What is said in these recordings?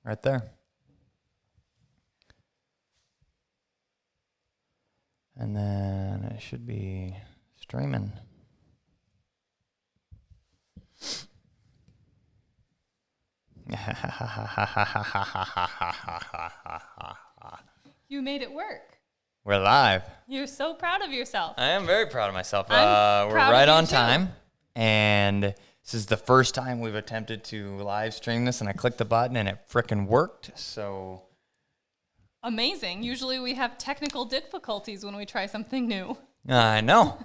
Right there. And then it should be streaming. You made it work. We're live. You're so proud of yourself. I am very proud of myself. We're proud right of you on too. time. And this is the first time we've attempted to live stream this, and I clicked the button and it frickin' worked. So Amazing. Usually we have technical difficulties when we try something new. I know.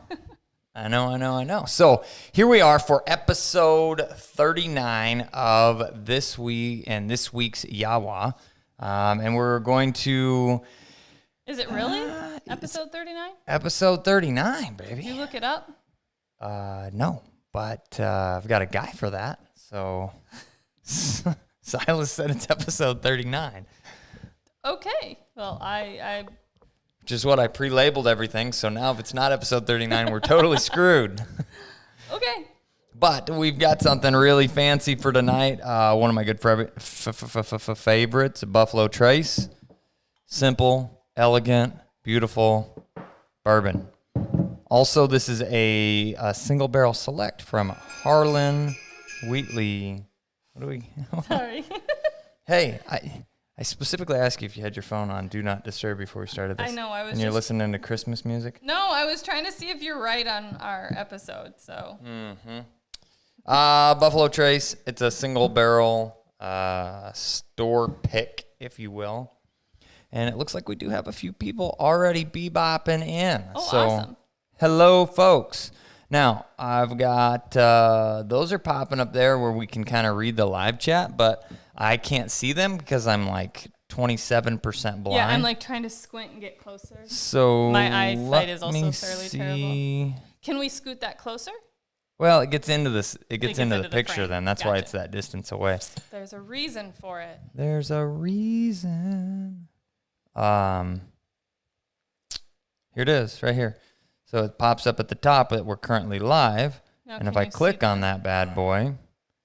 I know. So here we are for episode 39 of this week's YAWA. And we're going to... Is it really? Episode 39? Episode 39, Did baby. you look it up? No, but I've got a guy for that. So Silas said it's episode 39. Okay. Well, I Which is what I pre-labeled everything. So now if it's not episode 39, we're totally screwed. okay. But we've got something really fancy for tonight. One of my good favorites, Buffalo Trace. Simple, elegant, beautiful bourbon. Also, this is a single barrel select from Harlan Wheatley. What do we? Sorry. Hey, I specifically asked you if you had your phone on Do Not Disturb before we started this. I know, I was And you're just- listening to Christmas music? No, I was trying to see if you're right on our episode, so. Buffalo Trace. It's a single barrel store pick, if you will. And it looks like we do have a few people already bebopping in. Oh, so, awesome. Hello, folks. Now, I've got, those are popping up there where we can kind of read the live chat, but I can't see them because I'm like 27% blind. Yeah, I'm like trying to squint and get closer. So My eyesight let is also me fairly see. Can we scoot that closer? Well, it gets into this. It gets gets into into the the picture. frame. Then that's why Gotcha. it's that distance away. There's a reason for it. There's a reason. Here it is, right here. So it pops up at the top that we're currently live. Now, And can if I you click see on that bad boy,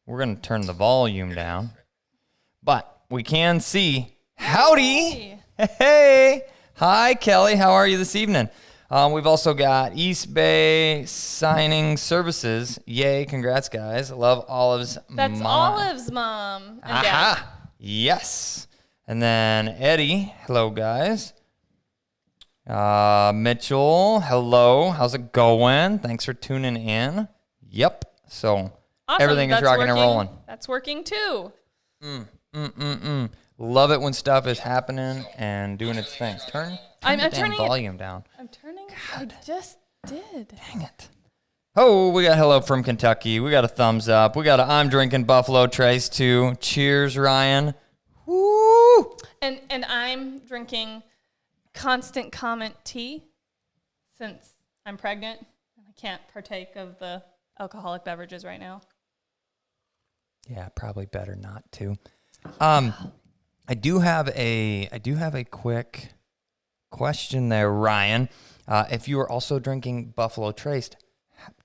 we're going to turn the volume down. But we can see. Howdy. Hey. Hey. Hi, Kelly. How are you this evening? We've also got East Bay Signing Services. Yay. Congrats, guys. Love Olive's That's mom. Olive's mom and dad. Aha. Yes. And then Eddie. Hello, guys. Mitchell. Hello. How's it going? Thanks for tuning in. Yep. So Awesome. everything is That's rocking and working. rolling. That's working too. Love it when stuff is happening and doing its thing. Turn I'm the damn turning it. volume down. I'm turning. I just did. Dang it. Oh, we got hello from Kentucky. We got a thumbs up. We got a I'm drinking Buffalo Trace too. Cheers, Ryan. Woo! And I'm drinking Constant Comment tea since I'm pregnant and I can't partake of the alcoholic beverages right now. Yeah, probably better not to. I do have a quick question there, Ryan. If you are also drinking Buffalo Trace,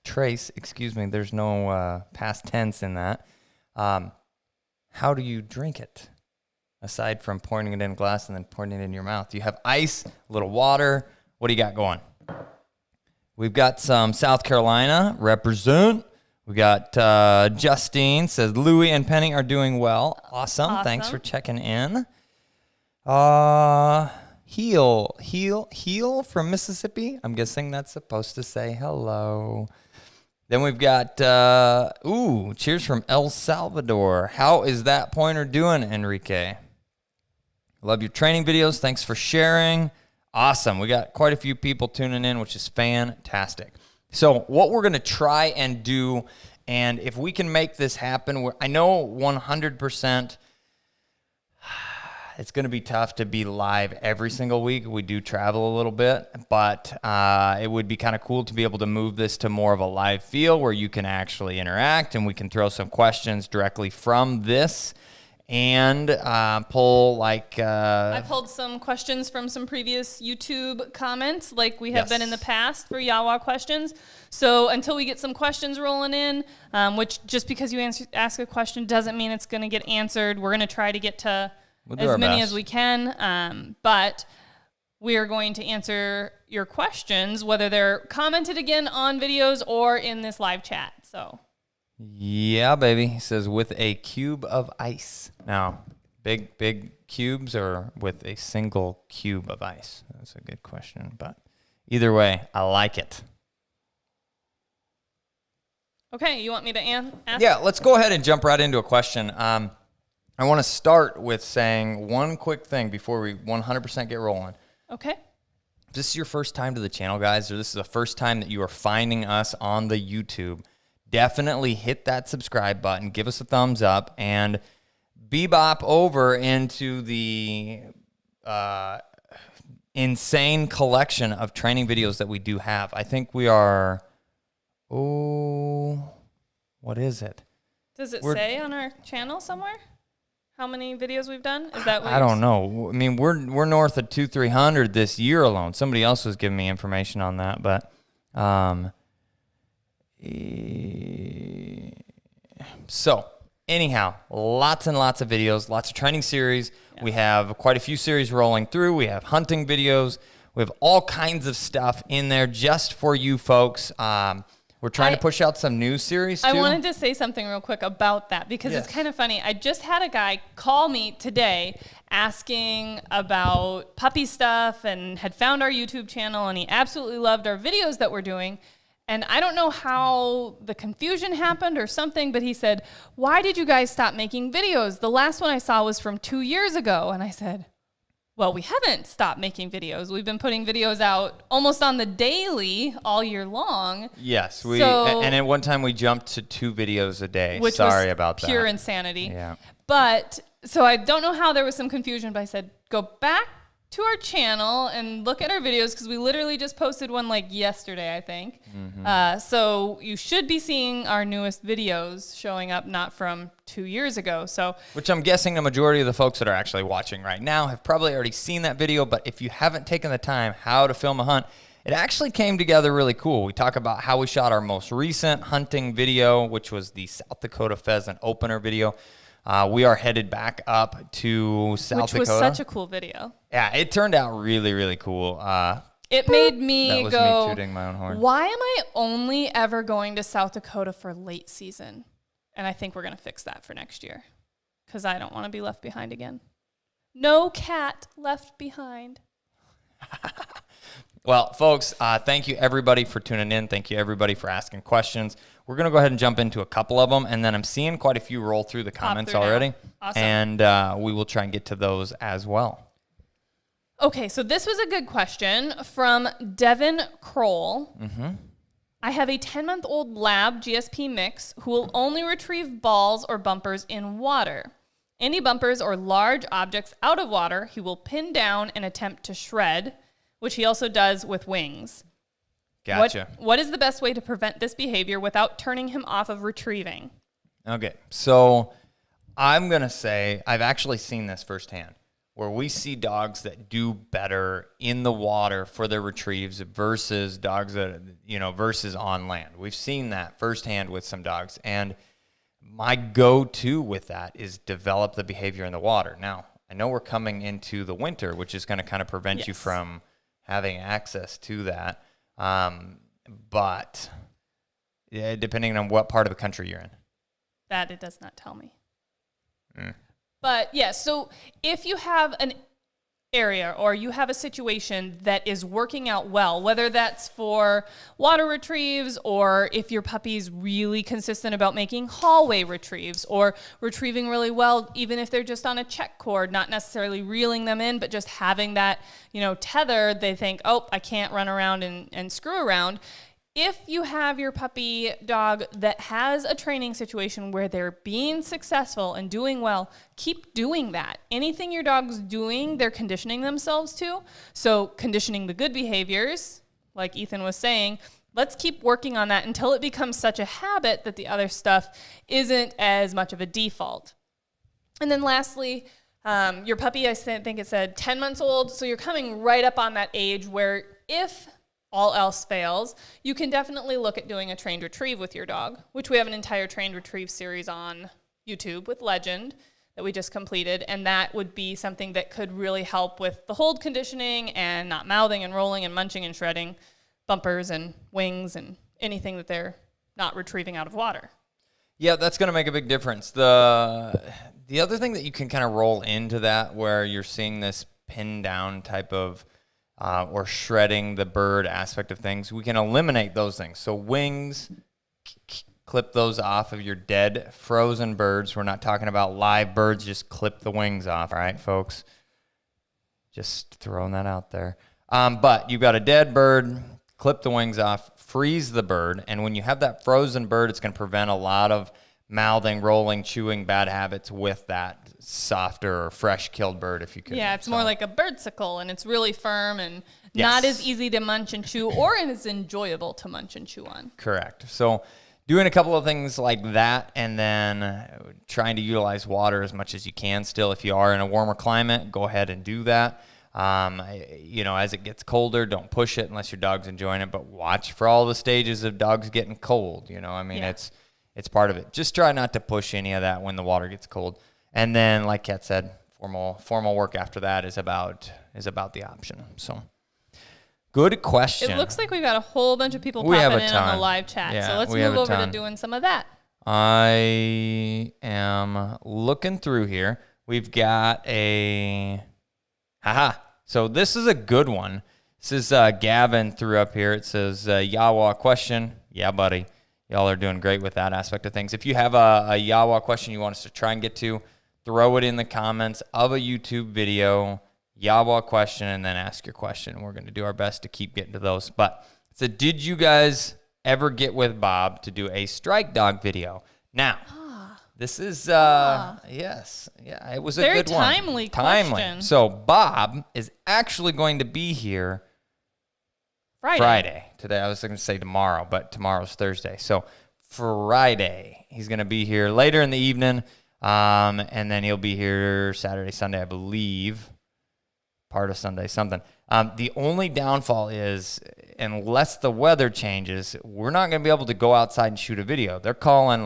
there's no past tense in that. How do you drink it? Aside from pouring it in a glass and then pouring it in your mouth, do you have ice, a little water? What do you got going? We've got some South Carolina represent. We got Justine says Louie and Penny are doing well. Awesome. Thanks for checking in. Heel from Mississippi. I'm guessing that's supposed to say hello. Then we've got cheers from El Salvador. How is that pointer doing, Enrique? Love your training videos. Thanks for sharing. Awesome. We got quite a few people tuning in, which is fantastic. So what we're going to try and do, and if we can make this happen, I know 100% it's going to be tough to be live every single week. We do travel a little bit, but it would be kind of cool to be able to move this to more of a live feel where you can actually interact and we can throw some questions directly from this. and pull like... I pulled some questions from some previous YouTube comments like we have been in the past for YAWA questions. So until we get some questions rolling in, which just because you ask a question doesn't mean it's going to get answered. We're going to try to get to as many as we can, but we are going to answer your questions, whether they're commented again on videos or in this live chat. So... Yeah, baby. He says with a cube of ice. Now, big cubes or with a single cube of ice? That's a good question, but either way, I like it. Okay, you want me to ask? Yeah, let's go ahead and jump right into a question. I want to start with saying one quick thing before we 100% get rolling. Okay. If this is your first time to the channel, guys, or this is the first time that you are finding us on the YouTube, definitely hit that subscribe button, give us a thumbs up, and bebop over into the insane collection of training videos that we do have. I think we are, what is it? Does it say on our channel somewhere how many videos we've done? Is that what I don't know. I mean, we're north of 200-300 this year alone. Somebody else was giving me information on that, but so anyhow, lots and lots of videos, lots of training series. Yeah. We have quite a few series rolling through. We have hunting videos. We have all kinds of stuff in there just for you folks. We're trying to push out some new series too. I wanted to say something real quick about that because it's kind of funny. I just had a guy call me today asking about puppy stuff and had found our YouTube channel, and he absolutely loved our videos that we're doing. And I don't know how the confusion happened or something, but he said, "Why did you guys stop making videos? The last one I saw was from 2 years ago." And I said, well, we haven't stopped making videos. We've been putting videos out almost on the daily all year long. Yes, and at one time we jumped to 2 videos a day. Which Sorry was about that. Pure insanity. Yeah. But so I don't know how there was some confusion, but I said, go back to our channel and look at our videos because we literally just posted one like yesterday, I think. Mm-hmm. So you should be seeing our newest videos showing up, not from 2 years ago. So, which I'm guessing the majority of the folks that are actually watching right now have probably already seen that video. But if you haven't taken the time, how to film a hunt, it actually came together really cool. We talk about how we shot our most recent hunting video, which was the South Dakota pheasant opener video. We are headed back up to South Dakota. Which was such a cool video. Yeah, it turned out really, really cool. It made me me tooting my own horn. Why am I only ever going to South Dakota for late season? And I think we're going to fix that for next year because I don't want to be left behind again. No cat left behind. Well, folks, thank you, everybody, for tuning in. Thank you, everybody, for asking questions. We're going to go ahead and jump into a couple of them, and then I'm seeing quite a few roll through the comments already. Awesome. And we will try and get to those as well. Okay, so this was a good question from Devin Kroll. Mm-hmm. I have a 10-month-old lab GSP mix who will only retrieve balls or bumpers in water. Any bumpers or large objects out of water, he will pin down and attempt to shred, which he also does with wings. Gotcha. What is the best way to prevent this behavior without turning him off of retrieving? Okay, so I'm going to say I've actually seen this firsthand, where we see dogs that do better in the water for their retrieves versus dogs that, versus on land. We've seen that firsthand with some dogs, and my go-to with that is develop the behavior in the water. Now, I know we're coming into the winter, which is going to kind of prevent you from having access to that. But depending on what part of the country you're in. That it does not tell me. But so if you have an area or you have a situation that is working out well, whether that's for water retrieves or if your puppy's really consistent about making hallway retrieves or retrieving really well, even if they're just on a check cord, not necessarily reeling them in, but just having that, tether, they think, oh, I can't run around and screw around. If you have your puppy dog that has a training situation where they're being successful and doing well, keep doing that. Anything your dog's doing, they're conditioning themselves to. So conditioning the good behaviors, like Ethan was saying, let's keep working on that until it becomes such a habit that the other stuff isn't as much of a default. And then lastly, your puppy, I think it said 10 months old. So you're coming right up on that age where if all else fails, you can definitely look at doing a trained retrieve with your dog, which we have an entire trained retrieve series on YouTube with Legend that we just completed. And that would be something that could really help with the hold conditioning and not mouthing and rolling and munching and shredding bumpers and wings and anything that they're not retrieving out of water. Yeah, that's going to make a big difference. The other thing that you can kind of roll into that where you're seeing this pin down type of or shredding the bird aspect of things, we can eliminate those things. So wings, clip those off of your dead frozen birds. We're not talking about live birds. Just clip the wings off. All right, folks? Just throwing that out there. But you've got a dead bird, clip the wings off, freeze the bird. And when you have that frozen bird, it's going to prevent a lot of mouthing, rolling, chewing, bad habits with that softer or fresh killed bird, if you could. Yeah, it's more like a birdsicle, and it's really firm and not as easy to munch and chew, or as enjoyable to munch and chew on. Correct. So doing a couple of things like that, and then trying to utilize water as much as you can still. If you are in a warmer climate, go ahead and do that. As it gets colder, don't push it unless your dog's enjoying it, but watch for all the stages of dogs getting cold. It's part of it. Just try not to push any of that when the water gets cold. And then, like Kat said, formal work after that is about the option. So, good question. It looks like we've got a whole bunch of people popping in on the live chat. Yeah, so let's move over to doing some of that. I am looking through here. We've got so this is a good one. This is Gavin threw up here. It says, YAWA question. Yeah, buddy. Y'all are doing great with that aspect of things. If you have a YAWA question you want us to try and get to, throw it in the comments of a YouTube video, YAWA question, and then ask your question. We're going to do our best to keep getting to those. But so did you guys ever get with Bob to do a strike dog video? Now, this is, yes. Yeah, it was a good one. Very timely question. So Bob is actually going to be here Friday. Today, I was going to say tomorrow, but tomorrow's Thursday. So Friday, he's going to be here later in the evening, and then he'll be here Saturday, Sunday, I believe. Part of Sunday, something. The only downfall is, unless the weather changes, we're not going to be able to go outside and shoot a video. They're calling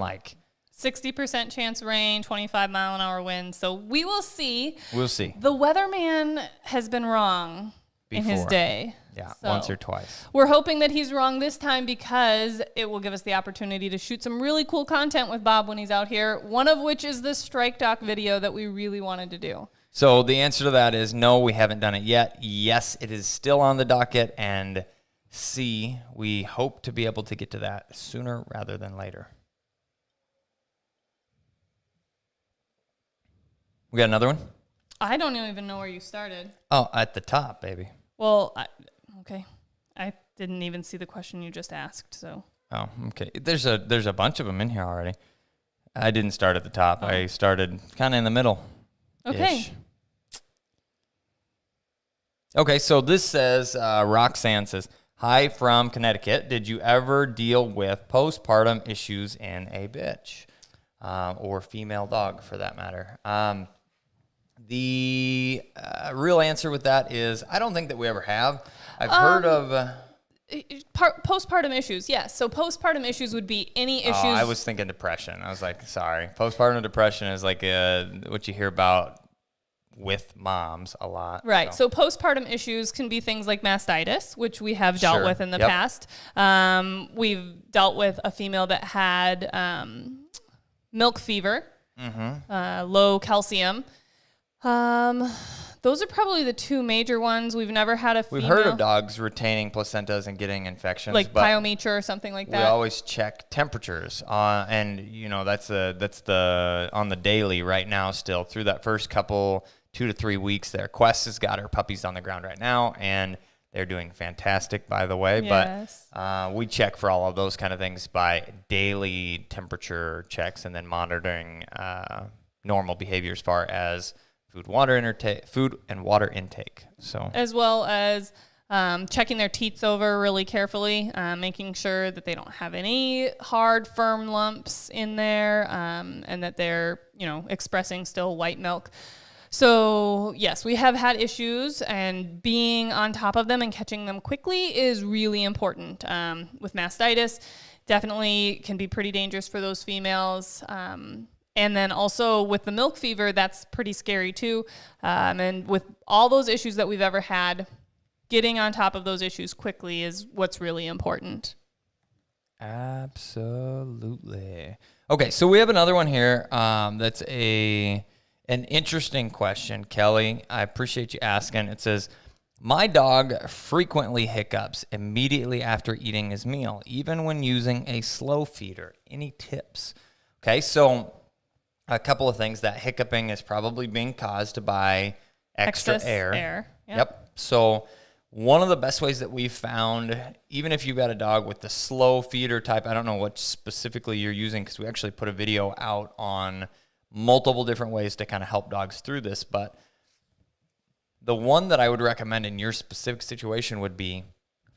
60% chance rain, 25-mile-an-hour wind. So we will see. We'll see. The weatherman has been wrong in his day. Yeah, so once or twice. We're hoping that he's wrong this time because it will give us the opportunity to shoot some really cool content with Bob when he's out here, one of which is this strike dock video that we really wanted to do. So the answer to that is no, we haven't done it yet. Yes, it is still on the docket, and C, we hope to be able to get to that sooner rather than later. We got another one? I don't even know where you started. Oh, at the top, baby. Well, okay. I didn't even see the question you just asked, so. Oh, okay. There's a bunch of them in here already. I didn't start at the top. Oh. I started kind of in the middle. Okay. Okay, so this says, Roxanne says, hi from Connecticut. Did you ever deal with postpartum issues in a bitch? Or female dog, for that matter? The real answer with that is I don't think that we ever have. I've heard of... postpartum issues, yes. So postpartum issues would be any issues... I was thinking depression. I was like, sorry. Postpartum depression is like what you hear about with moms a lot. Right. So postpartum issues can be things like mastitis, which we have dealt with in the past. We've dealt with a female that had milk fever, low calcium. Those are probably the two major ones. We've never had a female. We've heard of dogs retaining placentas and getting infections, like pyometra or something like that. We always check temperatures, and that's the on the daily right now still through that first couple 2 to 3 weeks there. Quest has got her puppies on the ground right now, and they're doing fantastic, by the way. Yes. But we check for all of those kind of things by daily temperature checks, and then monitoring normal behavior as far as food and water intake. So as well as Checking their teats over really carefully, making sure that they don't have any hard, firm lumps in there, and that they're, expressing still white milk. So yes, we have had issues, and being on top of them and catching them quickly is really important. With mastitis, definitely can be pretty dangerous for those females. And then also with the milk fever, that's pretty scary too. And with all those issues that we've ever had, getting on top of those issues quickly is what's really important. Absolutely. Okay, so we have another one here that's an interesting question, Kelly. I appreciate you asking. It says, my dog frequently hiccups immediately after eating his meal, even when using a slow feeder. Any tips? Okay, so a couple of things. That hiccuping is probably being caused by extra Excess air. Yep. So one of the best ways that we've found, even if you've got a dog with the slow feeder type, I don't know what specifically you're using, because we actually put a video out on multiple different ways to kind of help dogs through this, but the one that I would recommend in your specific situation would be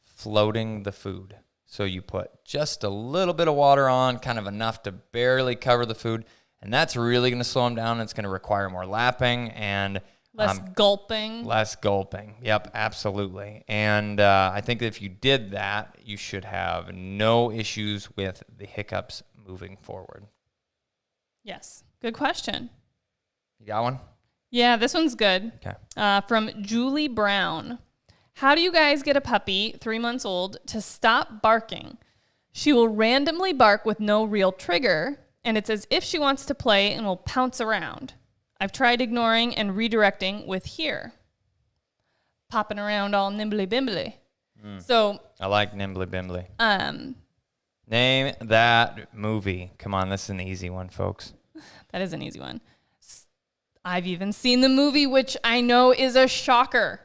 floating the food. So you put just a little bit of water on, kind of enough to barely cover the food, and that's really going to slow them down. It's going to require more lapping and less gulping. Less gulping. Yep, absolutely. And I think that if you did that, you should have no issues with the hiccups moving forward. Yes. Good question. You got one? Yeah, this one's good. Okay. From Julie Brown. How do you guys get a puppy, 3 months old, to stop barking? She will randomly bark with no real trigger, and it's as if she wants to play and will pounce around. I've tried ignoring and redirecting with here. Popping around all nimbly bimbly. So I like nimbly bimbly. Name that movie. Come on, this is an easy one, folks. That is an easy one. I've even seen the movie, which I know is a shocker,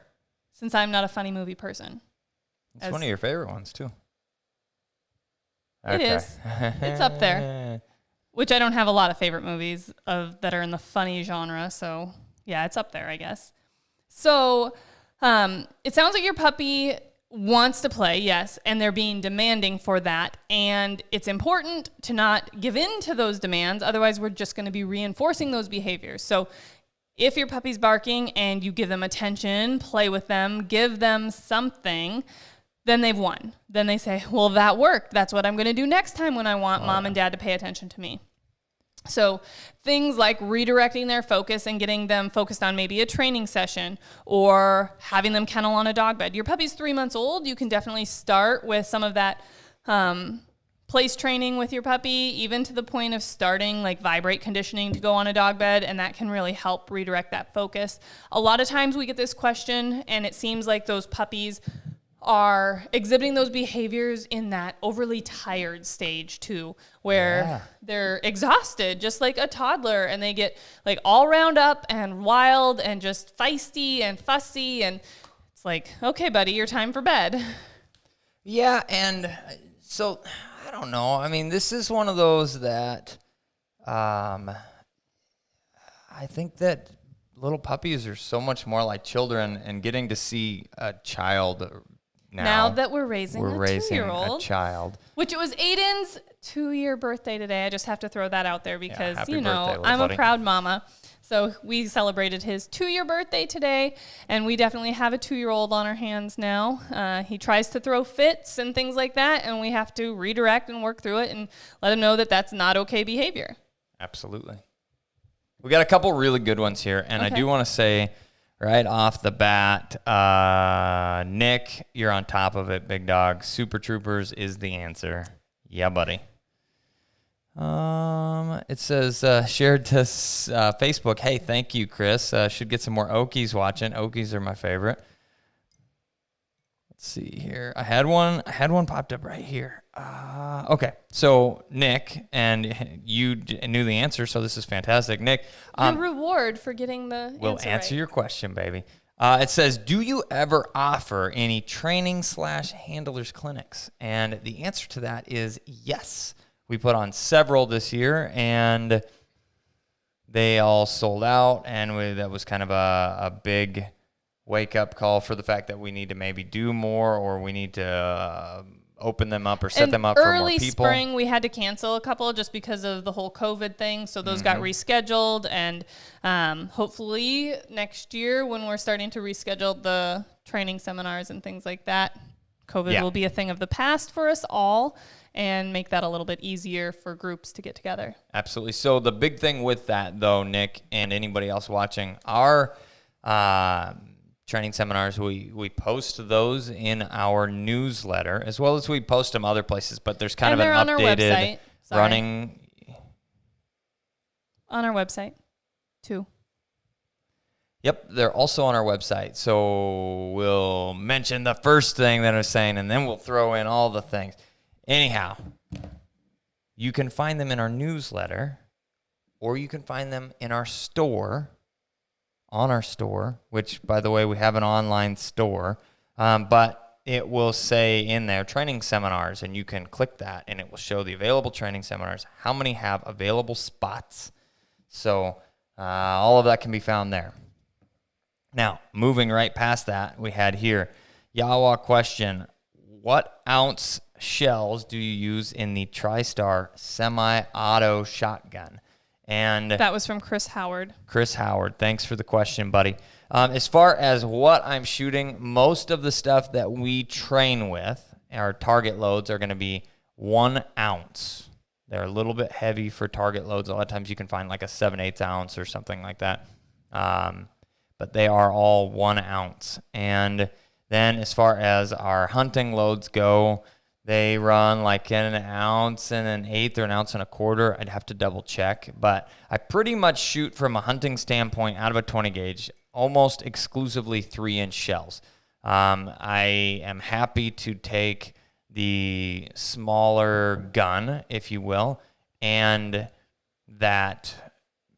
since I'm not a funny movie person. It's one of your favorite ones, too. It is. It's up there. Which I don't have a lot of favorite movies that are in the funny genre. So, yeah, it's up there, I guess. So, it sounds like your puppy wants to play, yes, and they're being demanding for that. And it's important to not give in to those demands. Otherwise, we're just going to be reinforcing those behaviors. So if your puppy's barking and you give them attention, play with them, give them something, then they've won. Then they say, well, that worked. That's what I'm going to do next time when I want mom and dad to pay attention to me. So things like redirecting their focus and getting them focused on maybe a training session or having them kennel on a dog bed. Your puppy's 3 months old. You can definitely start with some of that place training with your puppy, even to the point of starting like vibrate conditioning to go on a dog bed, and that can really help redirect that focus. A lot of times we get this question, and it seems like those puppies are exhibiting those behaviors in that overly tired stage too, where they're exhausted, just like a toddler, and they get like all round up and wild and just feisty and fussy, and it's like, okay, buddy, your time for bed. Yeah, and so I don't know. I mean, this is one of those that I think that little puppies are so much more like children, and getting to see a child now that we're raising a 2-year-old, a child, which it was Aiden's 2-year birthday today. I just have to throw that out there because, happy birthday, I'm buddy. a proud mama. So we celebrated his 2-year birthday today, and we definitely have a 2-year-old on our hands now. He tries to throw fits and things like that, and we have to redirect and work through it and let him know that that's not okay behavior. Absolutely. We got a couple really good ones here, and Okay. I do want to say right off the bat, Nick, you're on top of it, big dog. Super Troopers is the answer. Yeah, buddy. It says shared to Facebook. Hey, thank you, Chris. Should get some more Okies watching. Okies are my favorite. Let's see here. I had one popped up right here. Okay, so Nick, and you knew the answer, so this is fantastic. Nick, Your reward for getting the we'll answer answer right. your question, baby. It says, do you ever offer any training / handlers clinics? And the answer to that is yes. We put on several this year, and they all sold out, and that was kind of a big wake-up call for the fact that we need to maybe do more, or we need to open them up or set them up for more early people. spring, we had to cancel a couple just because of the whole COVID thing. So those got rescheduled. And hopefully next year when we're starting to reschedule the training seminars and things like that, COVID will be a thing of the past for us all and make that a little bit easier for groups to get together. Absolutely. So the big thing with that, though, Nick, and anybody else watching, our training seminars, we post those in our newsletter, as well as we post them other places, but there's kind of an on updated our website. running. On our website, too. Yep, they're also on our website. So we'll mention the first thing that I was saying, and then we'll throw in all the things. Anyhow, you can find them in our newsletter, or you can find them in our store, on our store, which, by the way, we have an online store, but it will say in there training seminars, and you can click that, and it will show the available training seminars, how many have available spots. So all of that can be found there. Now, moving right past that, we had here, YAWA question, what ounce shells do you use in the TriStar semi-auto shotgun? And that was from Chris Howard. Chris Howard, thanks for the question, buddy. As far as what I'm shooting, most of the stuff that we train with, our target loads, are going to be 1 ounce. They're a little bit heavy for target loads. A lot of times you can find like a 7/8 ounce or something like that. But they are all 1 ounce. And then as far as our hunting loads go, they run like an ounce and an eighth or an ounce and a quarter. I'd have to double check. But I pretty much shoot from a hunting standpoint out of a 20 gauge, almost exclusively 3-inch shells. I am happy to take the smaller gun, if you will, and that,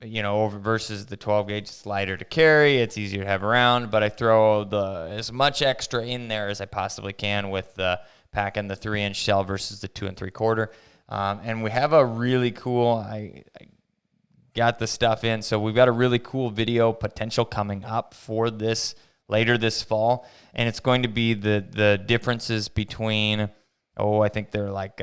over versus the 12 gauge, it's lighter to carry, it's easier to have around, but I throw as much extra in there as I possibly can with the packing the 3-inch shell versus the 2 3/4. And we have a really cool, I got the stuff in, so we've got a really cool video potential coming up for this later this fall, and it's going to be the differences between, I think they're like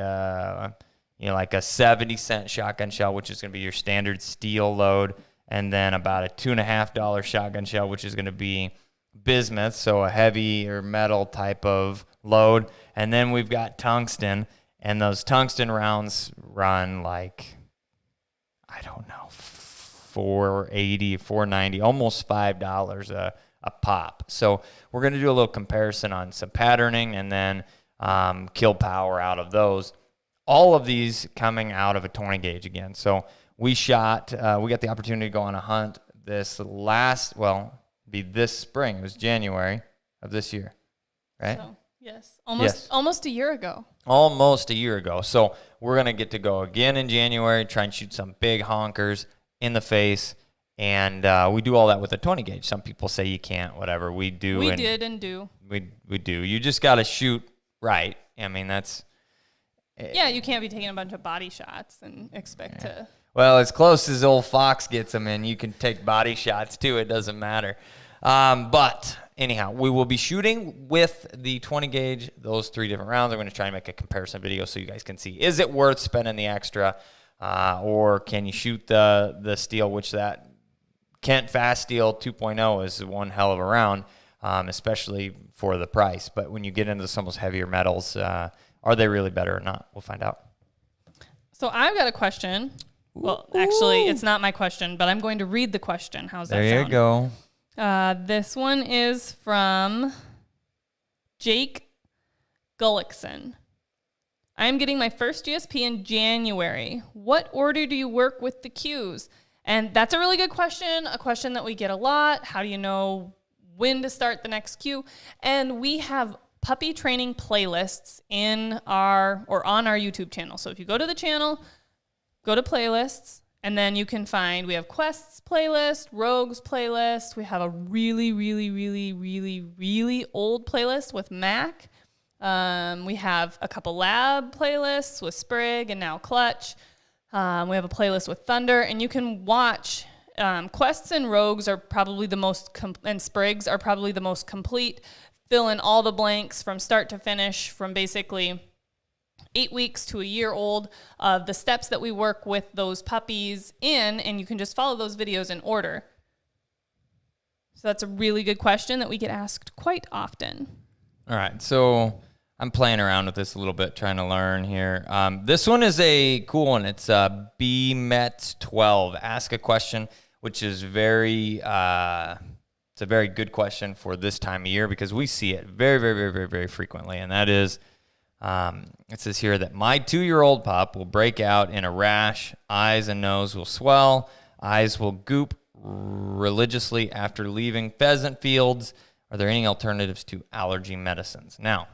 like a 70-cent shotgun shell, which is going to be your standard steel load, and then about a $2.50 shotgun shell, which is going to be bismuth, so a heavy or metal type of load. And then we've got tungsten, and those tungsten rounds run like, I don't know, $4.80, $4.90, almost $5 a pop. So we're going to do a little comparison on some patterning and then kill power out of those. All of these coming out of a 20 gauge again. So we got the opportunity to go on a hunt this spring. It was January of this year, right? So, yes. Almost a year ago. Almost a year ago. So we're going to get to go again in January, try and shoot some big honkers in the face. And we do all that with a 20 gauge. Some people say you can't, whatever. We do. We did and do. We do. You just got to shoot right. I mean, that's... Yeah, you can't be taking a bunch of body shots and expect to... Well, as close as old Fox gets them in, you can take body shots too. It doesn't matter. But anyhow, we will be shooting with the 20 gauge, those 3 different rounds. I'm going to try and make a comparison video so you guys can see, is it worth spending the extra, or can you shoot the steel, which that Kent Fast Steel 2.0 is one hell of a round, especially for the price. But when you get into some of those heavier metals, are they really better or not? We'll find out. So I've got a question. Well, actually, it's not my question, but I'm going to read the question. How's that sound? There you go. This one is from Jake Gullickson. I'm getting my first GSP in January. What order do you work with the cues? And that's a really good question, a question that we get a lot. How do you know when to start the next cue? And we have puppy training playlists on our YouTube channel. So if you go to the channel, go to playlists, and then you can find, we have Quests playlist, Rogues playlist. We have a really, really, really, really, really old playlist with Mac. We have a couple lab playlists with Sprig and now Clutch. We have a playlist with Thunder, and you can watch Quests and Rogues are probably the most, and Sprigs are probably the most complete. Fill in all the blanks from start to finish, from basically 8 weeks to a year old, the steps that we work with those puppies in, and you can just follow those videos in order. So that's a really good question that we get asked quite often. All right, so I'm playing around with this a little bit, trying to learn here. This one is a cool one. It's BMET12. Ask a question, which is it's a very good question for this time of year because we see it very, very, very, very, very frequently, and that is, it says here that my 2-year-old pup will break out in a rash, eyes and nose will swell, eyes will goop religiously after leaving pheasant fields. Are there any alternatives to allergy medicines? Now,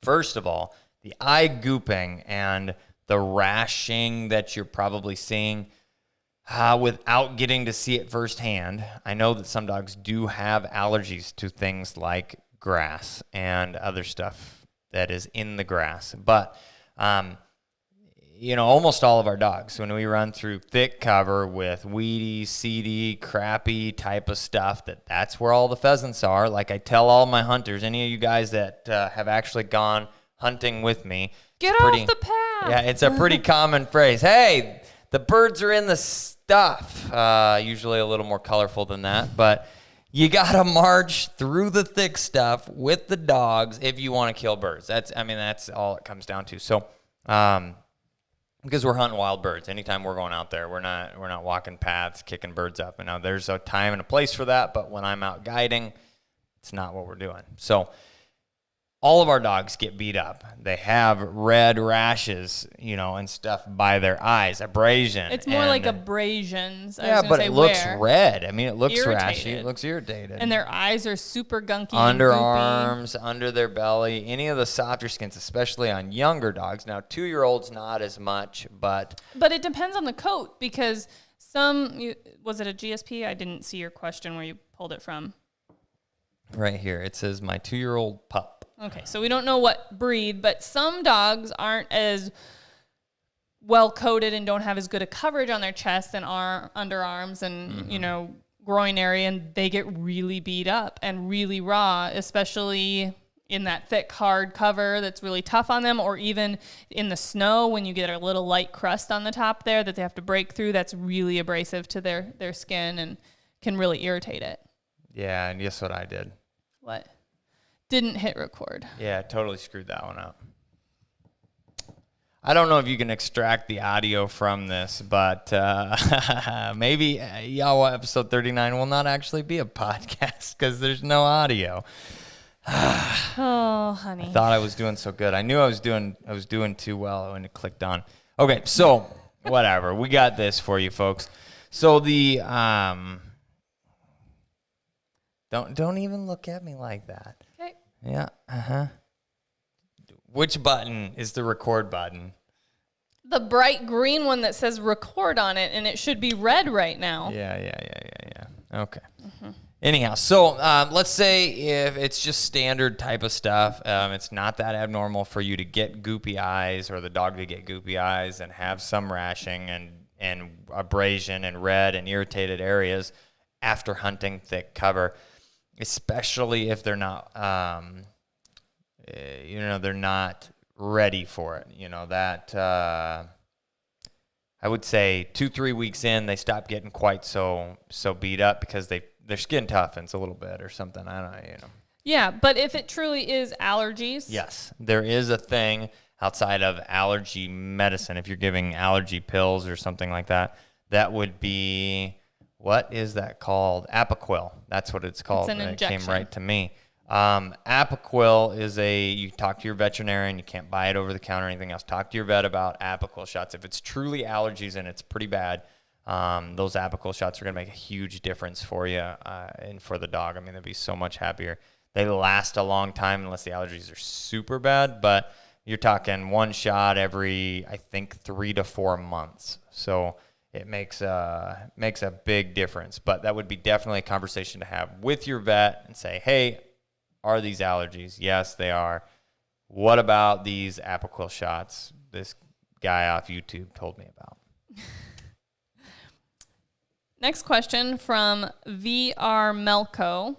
first of all, the eye gooping and the rashing that you're probably seeing without getting to see it firsthand, I know that some dogs do have allergies to things like grass and other stuff that is in the grass. But, almost all of our dogs, when we run through thick cover with weedy, seedy, crappy type of stuff, that's where all the pheasants are. Like I tell all my hunters, any of you guys that have actually gone hunting with me, get off the path. Yeah, it's a pretty common phrase. Hey, the birds are in the stuff. Usually a little more colorful than that, but you got to march through the thick stuff with the dogs if you want to kill birds. That's all it comes down to. So, because we're hunting wild birds, anytime we're going out there, we're not walking paths, kicking birds up. And now there's a time and a place for that, but when I'm out guiding, it's not what we're doing. So, all of our dogs get beat up. They have red rashes, and stuff by their eyes, abrasion. It's more like abrasions. Yeah, but it looks red. I mean, it looks irritated. rashy. It looks irritated. And their eyes are super gunky. Underarms, under their belly, any of the softer skins, especially on younger dogs. Now, 2-year-olds, not as much, but it depends on the coat because was it a GSP? I didn't see your question where you pulled it from. Right here, it says my 2-year-old pup. Okay, so we don't know what breed, but some dogs aren't as well coated and don't have as good a coverage on their chest and underarms and, groin area, and they get really beat up and really raw, especially in that thick, hard cover that's really tough on them, or even in the snow when you get a little light crust on the top there that they have to break through. That's really abrasive to their skin and can really irritate it. Yeah, and guess what I did? What? Didn't hit record. Yeah, totally screwed that one up. I don't know if you can extract the audio from this, but maybe YAWA episode 39 will not actually be a podcast because there's no audio. Oh, honey. I thought I was doing so good. I knew I was doing too well when it clicked on. Okay, so whatever. We got this for you folks. So the don't even look at me like that. Okay. Yeah. Which button is the record button? The bright green one that says record on it, and it should be red right now. Yeah. Okay. Mm-hmm. Anyhow, so let's say if it's just standard type of stuff, it's not that abnormal for you to get goopy eyes or the dog to get goopy eyes and have some rashing and abrasion and red and irritated areas after hunting thick cover, especially if they're not, they're not ready for it. I would say 2-3 weeks in, they stop getting quite so beat up because their skin toughens a little bit or something. I don't know, Yeah, but if it truly is allergies. Yes, there is a thing outside of allergy medicine. If you're giving allergy pills or something like that, that would be, what is that called? Apoquel. That's what it's called. It's an injection. It came right to me. Apoquel is you talk to your veterinarian, you can't buy it over the counter or anything else. Talk to your vet about Apoquel shots. If it's truly allergies and it's pretty bad, those Apoquel shots are going to make a huge difference for you and for the dog. I mean, they'll be so much happier. They last a long time unless the allergies are super bad, but you're talking one shot every, I think, 3 to 4 months. So it makes a big difference. But that would be definitely a conversation to have with your vet and say, hey, are these allergies? Yes, they are. What about these Apoquel shots this guy off YouTube told me about? Next question from VR Melco.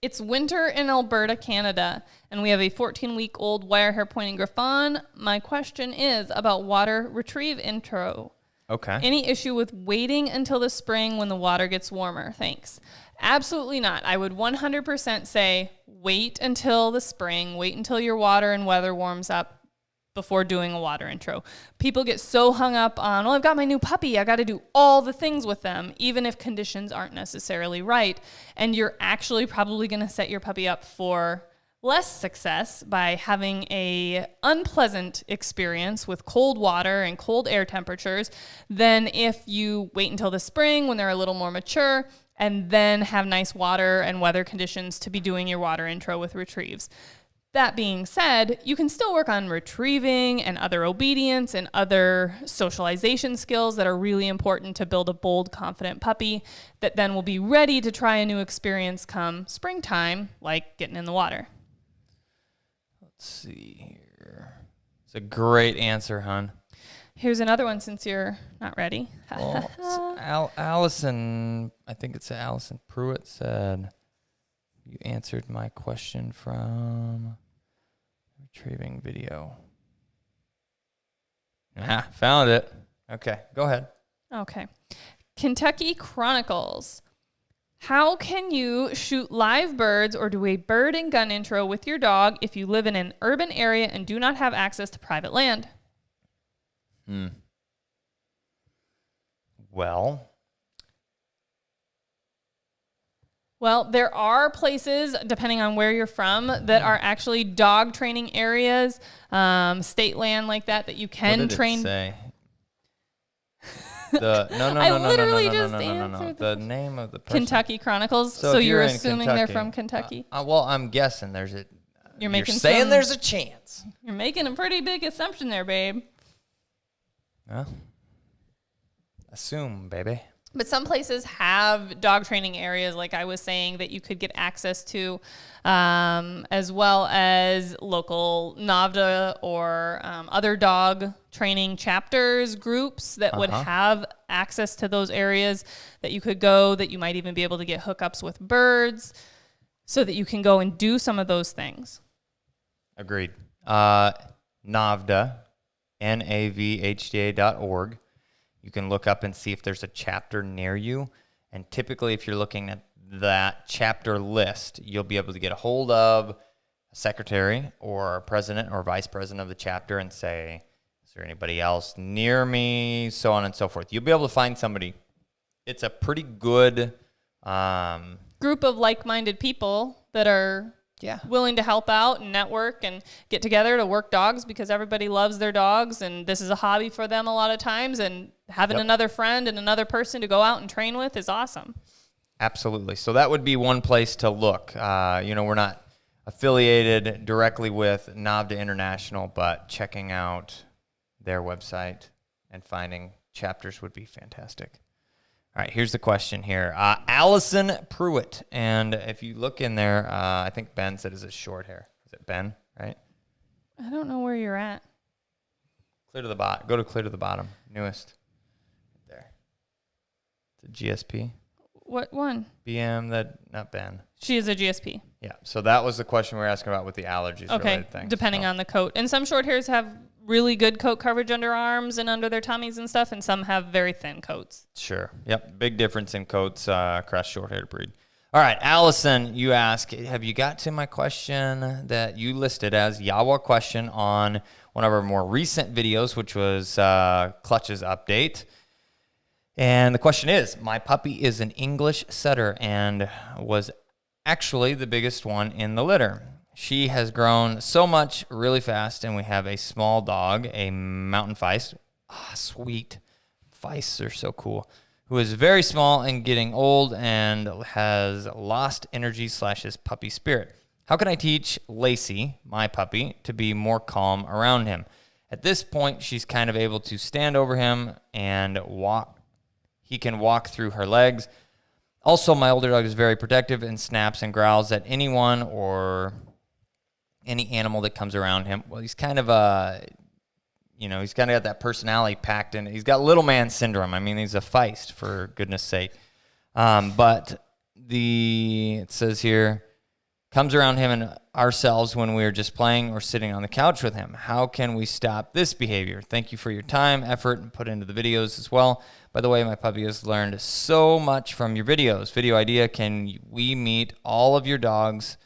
It's winter in Alberta, Canada, and we have a 14-week-old wire hair pointing Griffon. My question is about water retrieve intro. Okay. Any issue with waiting until the spring when the water gets warmer? Thanks. Absolutely not. I would 100% say wait until the spring, wait until your water and weather warms up before doing a water intro. People get so hung up on, I've got my new puppy, I got to do all the things with them, even if conditions aren't necessarily right. And you're actually probably going to set your puppy up for less success by having a unpleasant experience with cold water and cold air temperatures than if you wait until the spring when they're a little more mature and then have nice water and weather conditions to be doing your water intro with retrieves. That being said, you can still work on retrieving and other obedience and other socialization skills that are really important to build a bold, confident puppy that then will be ready to try a new experience come springtime, like getting in the water. Let's see here. It's a great answer, hon. Here's another one since you're not ready. Well, Allison, I think it's Allison Pruitt said, you answered my question from retrieving video. Found it. Okay, go ahead. Okay. Kentucky Chronicles. How can you shoot live birds or do a bird and gun intro with your dog if you live in an urban area and do not have access to private land? Well, there are places, depending on where you're from, that are actually dog training areas, state land like that you can what did train. It say? No. The name of the person. Kentucky Chronicles. So you're assuming they're from Kentucky? Well, I'm guessing there's a. You're saying there's a chance. You're making a pretty big assumption there, babe. Well, assume, baby. But some places have dog training areas, like I was saying, that you could get access to, as well as local NAVDA or other dog training chapters, groups that would have access to those areas that you could go, that you might even be able to get hookups with birds so that you can go and do some of those things. Agreed. NAVDA, NAVHDA.org. You can look up and see if there's a chapter near you. And typically, if you're looking at that chapter list, you'll be able to get a hold of a secretary or a president or vice president of the chapter and say, is there anybody else near me? So on and so forth. You'll be able to find somebody. It's a pretty good group of like-minded people that are willing to help out and network and get together to work dogs because everybody loves their dogs and this is a hobby for them a lot of times, and having another friend and another person to go out and train with is awesome. Absolutely. So that would be one place to look. We're not affiliated directly with NAVDA International, but checking out their website and finding chapters would be fantastic. All right, here's the question here. Allison Pruitt. And if you look in there, I think Ben said, is it short hair? Is it Ben, right? I don't know where you're at. Clear to the bottom. Go to clear to the bottom. Newest. There. It's a GSP. What one? BM, not Ben. She is a GSP. Yeah, so that was the question we were asking about with the allergies related things. Depending on the coat. And some short hairs have really good coat coverage under arms and under their tummies and stuff, and some have very thin coats. Sure. Yep. Big difference in coats across short-haired breed. All right, Allison, you ask, have you got to my question that you listed as YAWA question on one of our more recent videos, which was Clutch's update? And the question is, my puppy is an English setter and was actually the biggest one in the litter. She has grown so much really fast, and we have a small dog, a mountain feist. Sweet. Feists are so cool. Who is very small and getting old and has lost energy / his puppy spirit. How can I teach Lacey, my puppy, to be more calm around him? At this point, she's kind of able to stand over him and walk. He can walk through her legs. Also, my older dog is very protective and snaps and growls at anyone or any animal that comes around him. Well, he's kind of he's kind of got that personality packed in. He's got little man syndrome. I mean, he's a feist, for goodness sake. But it says here, comes around him and ourselves when we are just playing or sitting on the couch with him. How can we stop this behavior? Thank you for your time, effort, and put into the videos as well. By the way, my puppy has learned so much from your videos. Video idea, can we meet all of your dogs?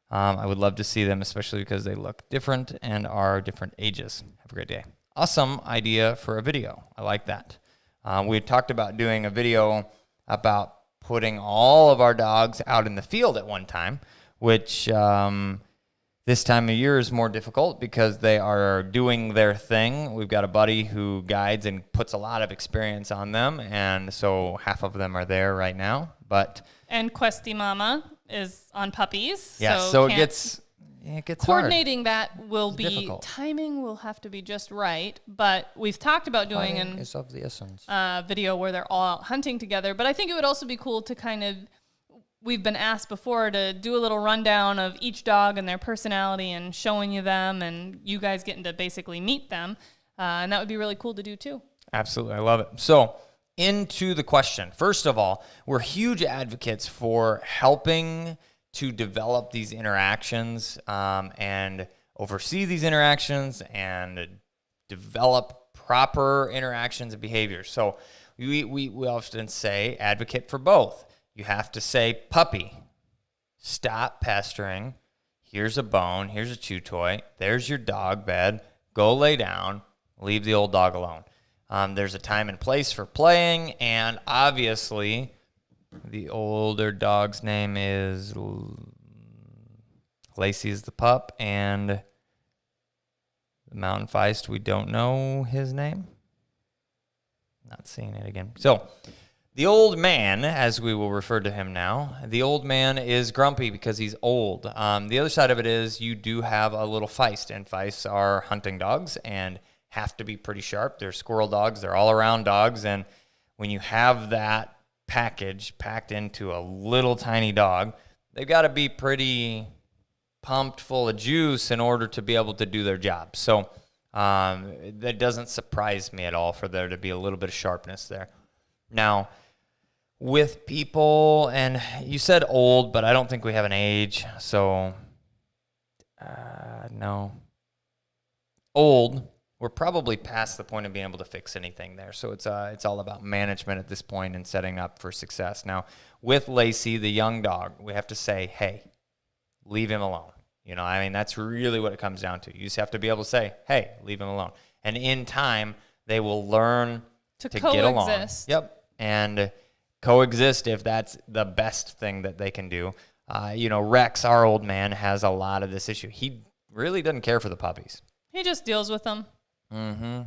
I would love to see them, especially because they look different and are different ages. Have a great day. Awesome idea for a video. I like that. We talked about doing a video about putting all of our dogs out in the field at one time, which this time of year is more difficult because they are doing their thing. We've got a buddy who guides and puts a lot of experience on them, and so half of them are there right now. And Questy Mama is on puppies. Yeah, so it gets coordinating hard. That will It's be difficult. Timing will have to be just right. But we've talked about doing is of the essence. Video where they're all out hunting together. But I think it would also be cool to kind of, we've been asked before to do a little rundown of each dog and their personality and showing you them, and you guys getting to basically meet them. And that would be really cool to do too. Absolutely. I love it. So into the question. First of all, we're huge advocates for helping to develop these interactions and oversee these interactions and develop proper interactions and behaviors. So we often say advocate for both. You have to say, puppy, stop pestering. Here's a bone. Here's a chew toy. There's your dog bed. Go lay down. Leave the old dog alone. There's a time and place for playing, and obviously the older dog's name is Lacey's the pup, and the mountain feist, we don't know his name. Not seeing it again. So the old man, as we will refer to him now, the old man is grumpy because he's old. The other side of it is you do have a little feist, and feists are hunting dogs and have to be pretty sharp. They're squirrel dogs. They're all-around dogs, and when you have that package packed into a little tiny dog, they've got to be pretty pumped full of juice in order to be able to do their job. So that doesn't surprise me at all for there to be a little bit of sharpness there. Now, with people, and you said old, but I don't think we have an age, so no. Old, we're probably past the point of being able to fix anything there. So it's all about management at this point and setting up for success. Now, with Lacey, the young dog, we have to say, hey, leave him alone. That's really what it comes down to. You just have to be able to say, hey, leave him alone. And in time, they will learn to get along. Yep. And coexist if that's the best thing that they can do. Rex, our old man, has a lot of this issue. He really doesn't care for the puppies. He just deals with them. Mm-hmm.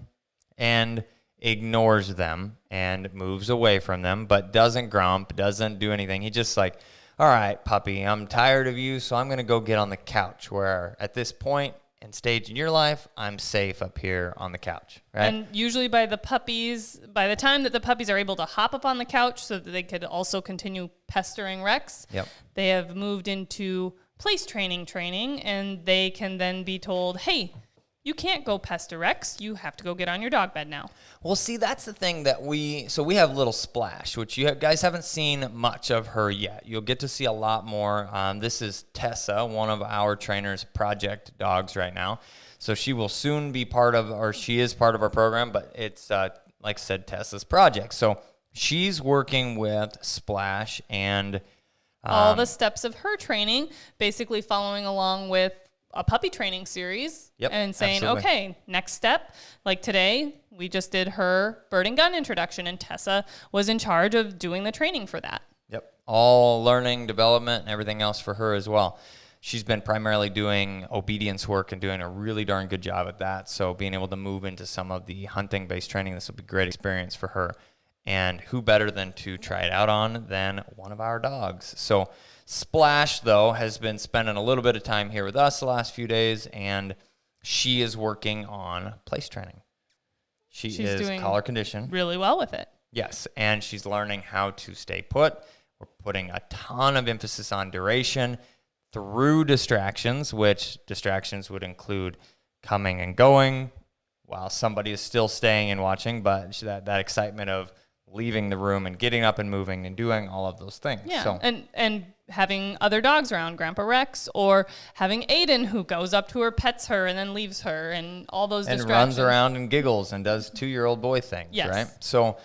And ignores them and moves away from them, but doesn't grump, doesn't do anything. He just like, all right, puppy, I'm tired of you, so I'm going to go get on the couch, where at this point and stage in your life, I'm safe up here on the couch, right? And usually by the time that the puppies are able to hop up on the couch so that they could also continue pestering Rex, yep, they have moved into place training, and they can then be told, hey, you can't go pester Rex. You have to go get on your dog bed now. Well, see, that's the thing that we have Little Splash, which you guys haven't seen much of her yet. You'll get to see a lot more. This is Tessa, one of our trainers' project dogs right now. So she will soon be she is part of our program, but it's, like I said, Tessa's project. So she's working with Splash and all the steps of her training, basically following along with a puppy training series, yep, and saying, absolutely. Okay, next step, like today, we just did her bird and gun introduction, and Tessa was in charge of doing the training for that. Yep, all learning, development, and everything else for her as well. She's been primarily doing obedience work and doing a really darn good job at that. So being able to move into some of the hunting-based training, this will be a great experience for her. And who better than to try it out on than one of our dogs? So Splash, though, has been spending a little bit of time here with us the last few days, and she is working on place training. She's doing collar condition. Really well with it. Yes, and she's learning how to stay put. We're putting a ton of emphasis on duration through distractions, which distractions would include coming and going, while somebody is still staying and watching, but that excitement of leaving the room and getting up and moving and doing all of those things. Yeah, So, and having other dogs around, Grandpa Rex, or having Aiden who goes up to her, pets her, and then leaves her, and all those and distractions. runs around and giggles and does 2-year-old boy things, Yes. right? So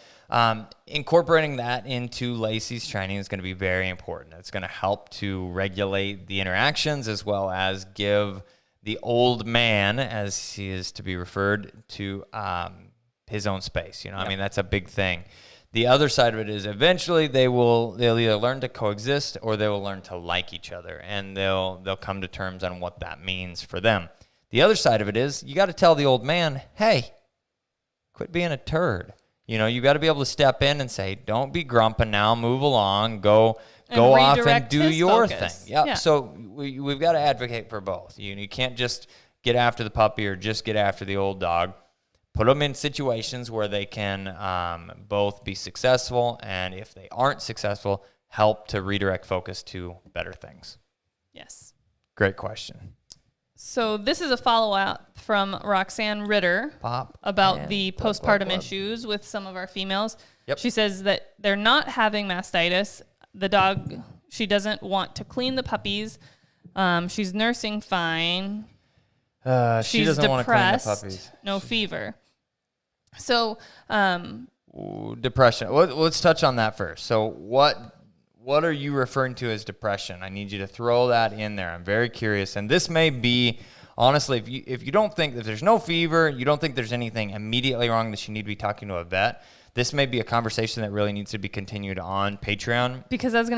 incorporating that into Lacey's training is going to be very important. It's going to help to regulate the interactions as well as give the old man, as he is to be referred to, his own space. I mean, that's a big thing. The other side of it is eventually they'll either learn to coexist or they will learn to like each other, and they'll come to terms on what that means for them. The other side of it is you got to tell the old man, hey, quit being a turd. You got to be able to step in and say, don't be grumping now, move along, go off and do your thing. Yep. Yeah. So we've got to advocate for both. You can't just get after the puppy or just get after the old dog. Put them in situations where they can both be successful, and if they aren't successful, help to redirect focus to better things. Yes. Great question. So this is a follow-up from Roxanne Ritter about the postpartum issues with some of our females. Yep. She says that they're not having mastitis. The dog, she doesn't want to clean the puppies. She's nursing fine. She doesn't want to clean the puppies. No fever. So, depression. Let's touch on that first. So what are you referring to as depression? I need you to throw that in there. I'm very curious. And this may be, honestly, if you don't think that there's no fever, you don't think there's anything immediately wrong that you need to be talking to a vet, this may be a conversation that really needs to be continued on Patreon. Because I was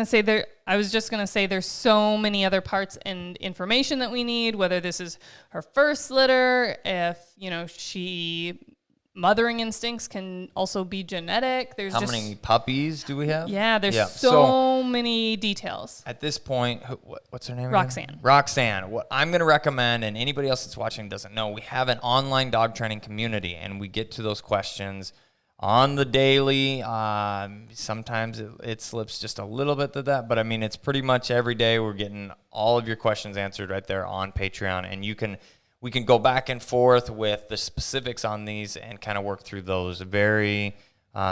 just going to say there's so many other parts and information that we need, whether this is her first litter, if, mothering instincts can also be genetic. There's How many puppies do we have? Yeah, there's so many details. At this point, what's her name? Roxanne. Again? Roxanne. What I'm going to recommend, and anybody else that's watching doesn't know, we have an online dog training community, and we get to those questions on the daily. Sometimes it slips just a little bit to that, but I mean, it's pretty much every day we're getting all of your questions answered right there on Patreon, and we can go back and forth with the specifics on these and kind of work through those very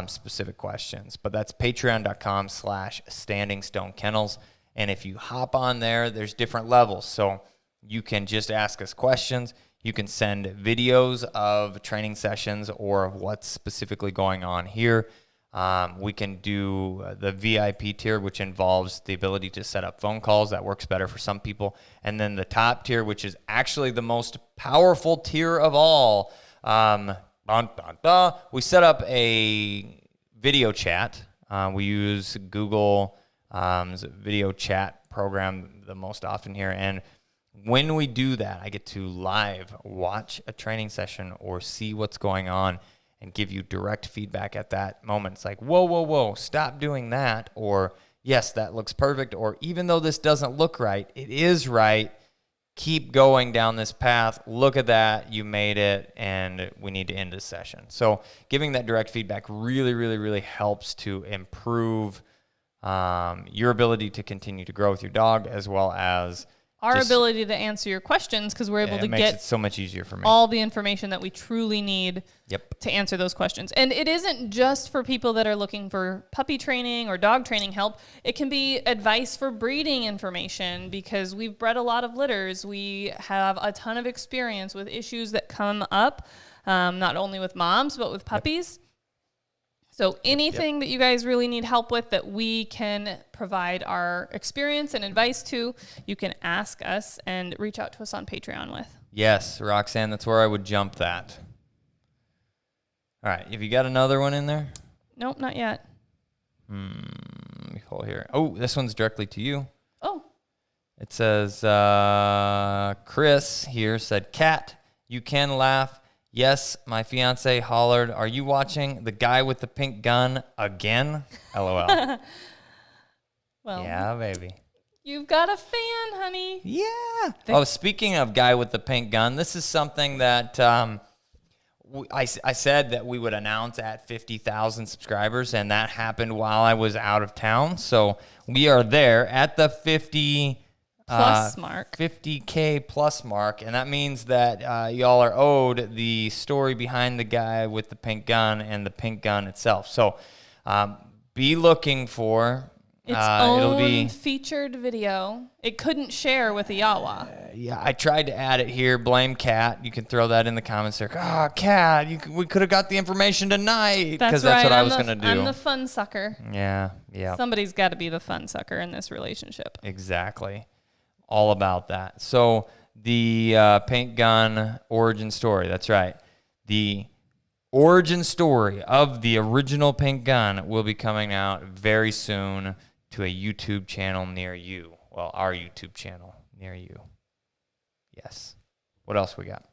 specific questions. But that's patreon.com/standingstonekennels. And if you hop on there, there's different levels. So you can just ask us questions. You can send videos of training sessions or of what's specifically going on here. We can do the VIP tier, which involves the ability to set up phone calls. That works better for some people. And then the top tier, which is actually the most powerful tier of all. We set up a video chat. We use Google's video chat program the most often here. And when we do that, I get to live watch a training session or see what's going on and give you direct feedback at that moment. It's like, whoa, stop doing that. Or, yes, that looks perfect. Or, even though this doesn't look right, it is right. Keep going down this path. Look at that. You made it, and we need to end this session. So giving that direct feedback really, really, really helps to improve your ability to continue to grow with your dog, as well as our ability to answer your questions, because we're able to get it so much easier for me. All the information that we truly need Yep. to answer those questions. And it isn't just for people that are looking for puppy training or dog training help. It can be advice for breeding information, because we've bred a lot of litters. We have a ton of experience with issues that come up, not only with moms, but with puppies. Yep. So anything that you guys really need help with that we can provide our experience and advice to, you can ask us and reach out to us on Patreon with. Yes, Roxanne, that's where I would jump that. All right, have you got another one in there? Nope, not yet. Let me pull here. Oh, this one's directly to you. Oh. It says, Chris here said, Kat, you can laugh. Yes, my fiance hollered, are you watching The Guy with the Pink Gun again? LOL. Well, yeah, baby. You've got a fan, honey. Yeah. Speaking of Guy with the Pink Gun, this is something that I said that we would announce at 50,000 subscribers, and that happened while I was out of town. So we are there at the 50 plus mark. 50K plus mark, and that means that y'all are owed the story behind the guy with the pink gun and the pink gun itself. So be looking for its it'll own be featured video. It couldn't share with the YAWA. yeah, I tried to add it here. Blame Kat. You can throw that in the comments there. Kat, we could have got the information tonight, because that's what I was going to do. I'm the fun sucker. Yeah. Somebody's got to be the fun sucker in this relationship. Exactly. All about that. So the paint gun origin story. That's right. The origin story of the original paint gun will be coming out very soon to a YouTube channel near you. Well, our YouTube channel near you. Yes. What else we got?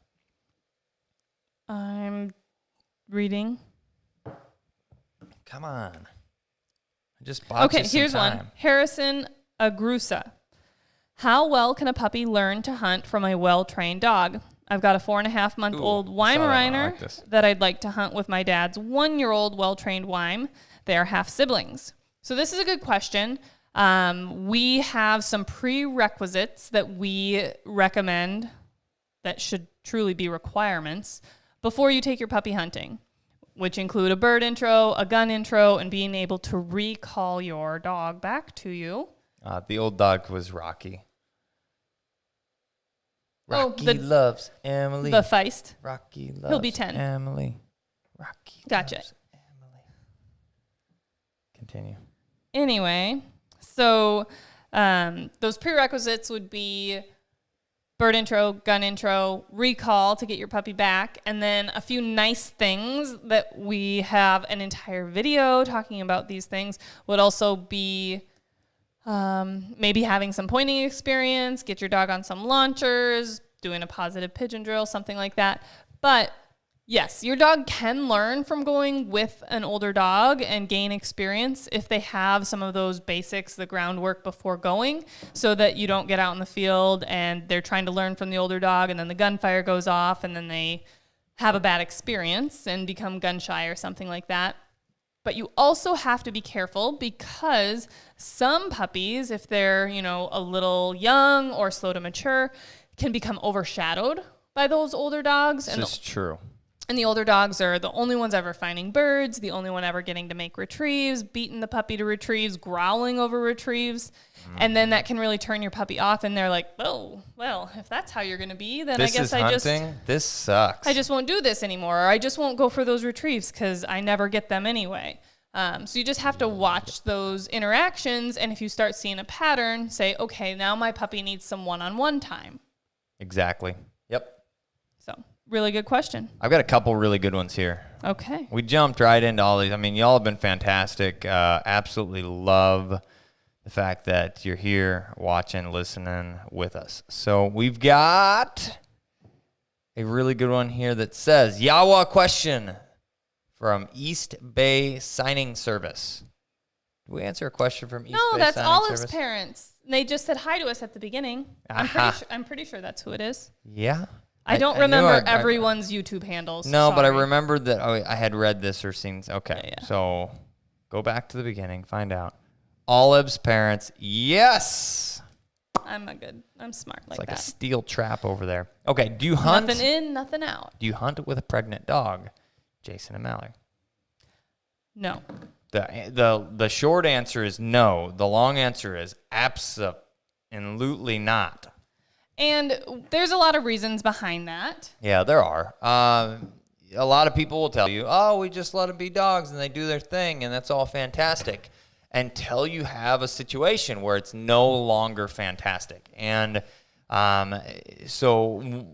I'm reading. Come on. I just bought you some here's time. one. Harrison Agrusa. How well can a puppy learn to hunt from a well-trained dog? I've got a 4.5-month-old Weimaraner that I'd like to hunt with my dad's 1-year-old well-trained Weim. They are half siblings. So this is a good question. We have some prerequisites that we recommend that should truly be requirements before you take your puppy hunting, which include a bird intro, a gun intro, and being able to recall your dog back to you. The old dog was Rocky. Rocky loves Emily. The Feist. Rocky loves He'll be 10. Emily. Rocky Gotcha. loves Emily. Continue. Anyway, so those prerequisites would be bird intro, gun intro, recall to get your puppy back, and then a few nice things that we have an entire video talking about these things would also be maybe having some pointing experience, get your dog on some launchers, doing a positive pigeon drill, something like that. But yes, your dog can learn from going with an older dog and gain experience if they have some of those basics, the groundwork before going, so that you don't get out in the field and they're trying to learn from the older dog and then the gunfire goes off and then they have a bad experience and become gun shy or something like that. But you also have to be careful because some puppies, if they're, a little young or slow to mature, can become overshadowed by those older dogs. This is true. And the older dogs are the only ones ever finding birds, the only one ever getting to make retrieves, beating the puppy to retrieves, growling over retrieves. And then that can really turn your puppy off and they're like, oh, well, if that's how you're going to be, then This I guess hunting? This sucks. I just won't do this anymore. Or I just won't go for those retrieves because I never get them anyway. So you just have to watch those interactions. And if you start seeing a pattern, say, okay, now my puppy needs some one-on-one time. Exactly. Yep. So really good question. I've got a couple really good ones here. Okay. We jumped right into all these. I mean, y'all have been fantastic. Absolutely love the fact that you're here watching, listening with us. So we've got a really good one here that says, YAWA question from East Bay Signing Service. Did we answer a question from East Bay Signing Service? No, that's Olive's parents. They just said hi to us at the beginning. I'm pretty sure that's who it is. Yeah. I don't remember everyone's YouTube handles. No, sorry. but I remembered that I had read this or seen. Okay, Yeah. So go back to the beginning, find out. Olive's parents, yes. I'm smart It's like like that. a steel trap over there. Okay, do you hunt? Nothing in, nothing out. Do you hunt with a pregnant dog? Jason and Mallory. No. The short answer is no. The long answer is absolutely not. And there's a lot of reasons behind that. Yeah, there are. A lot of people will tell you, oh, we just let them be dogs and they do their thing and that's all fantastic, until you have a situation where it's no longer fantastic. And so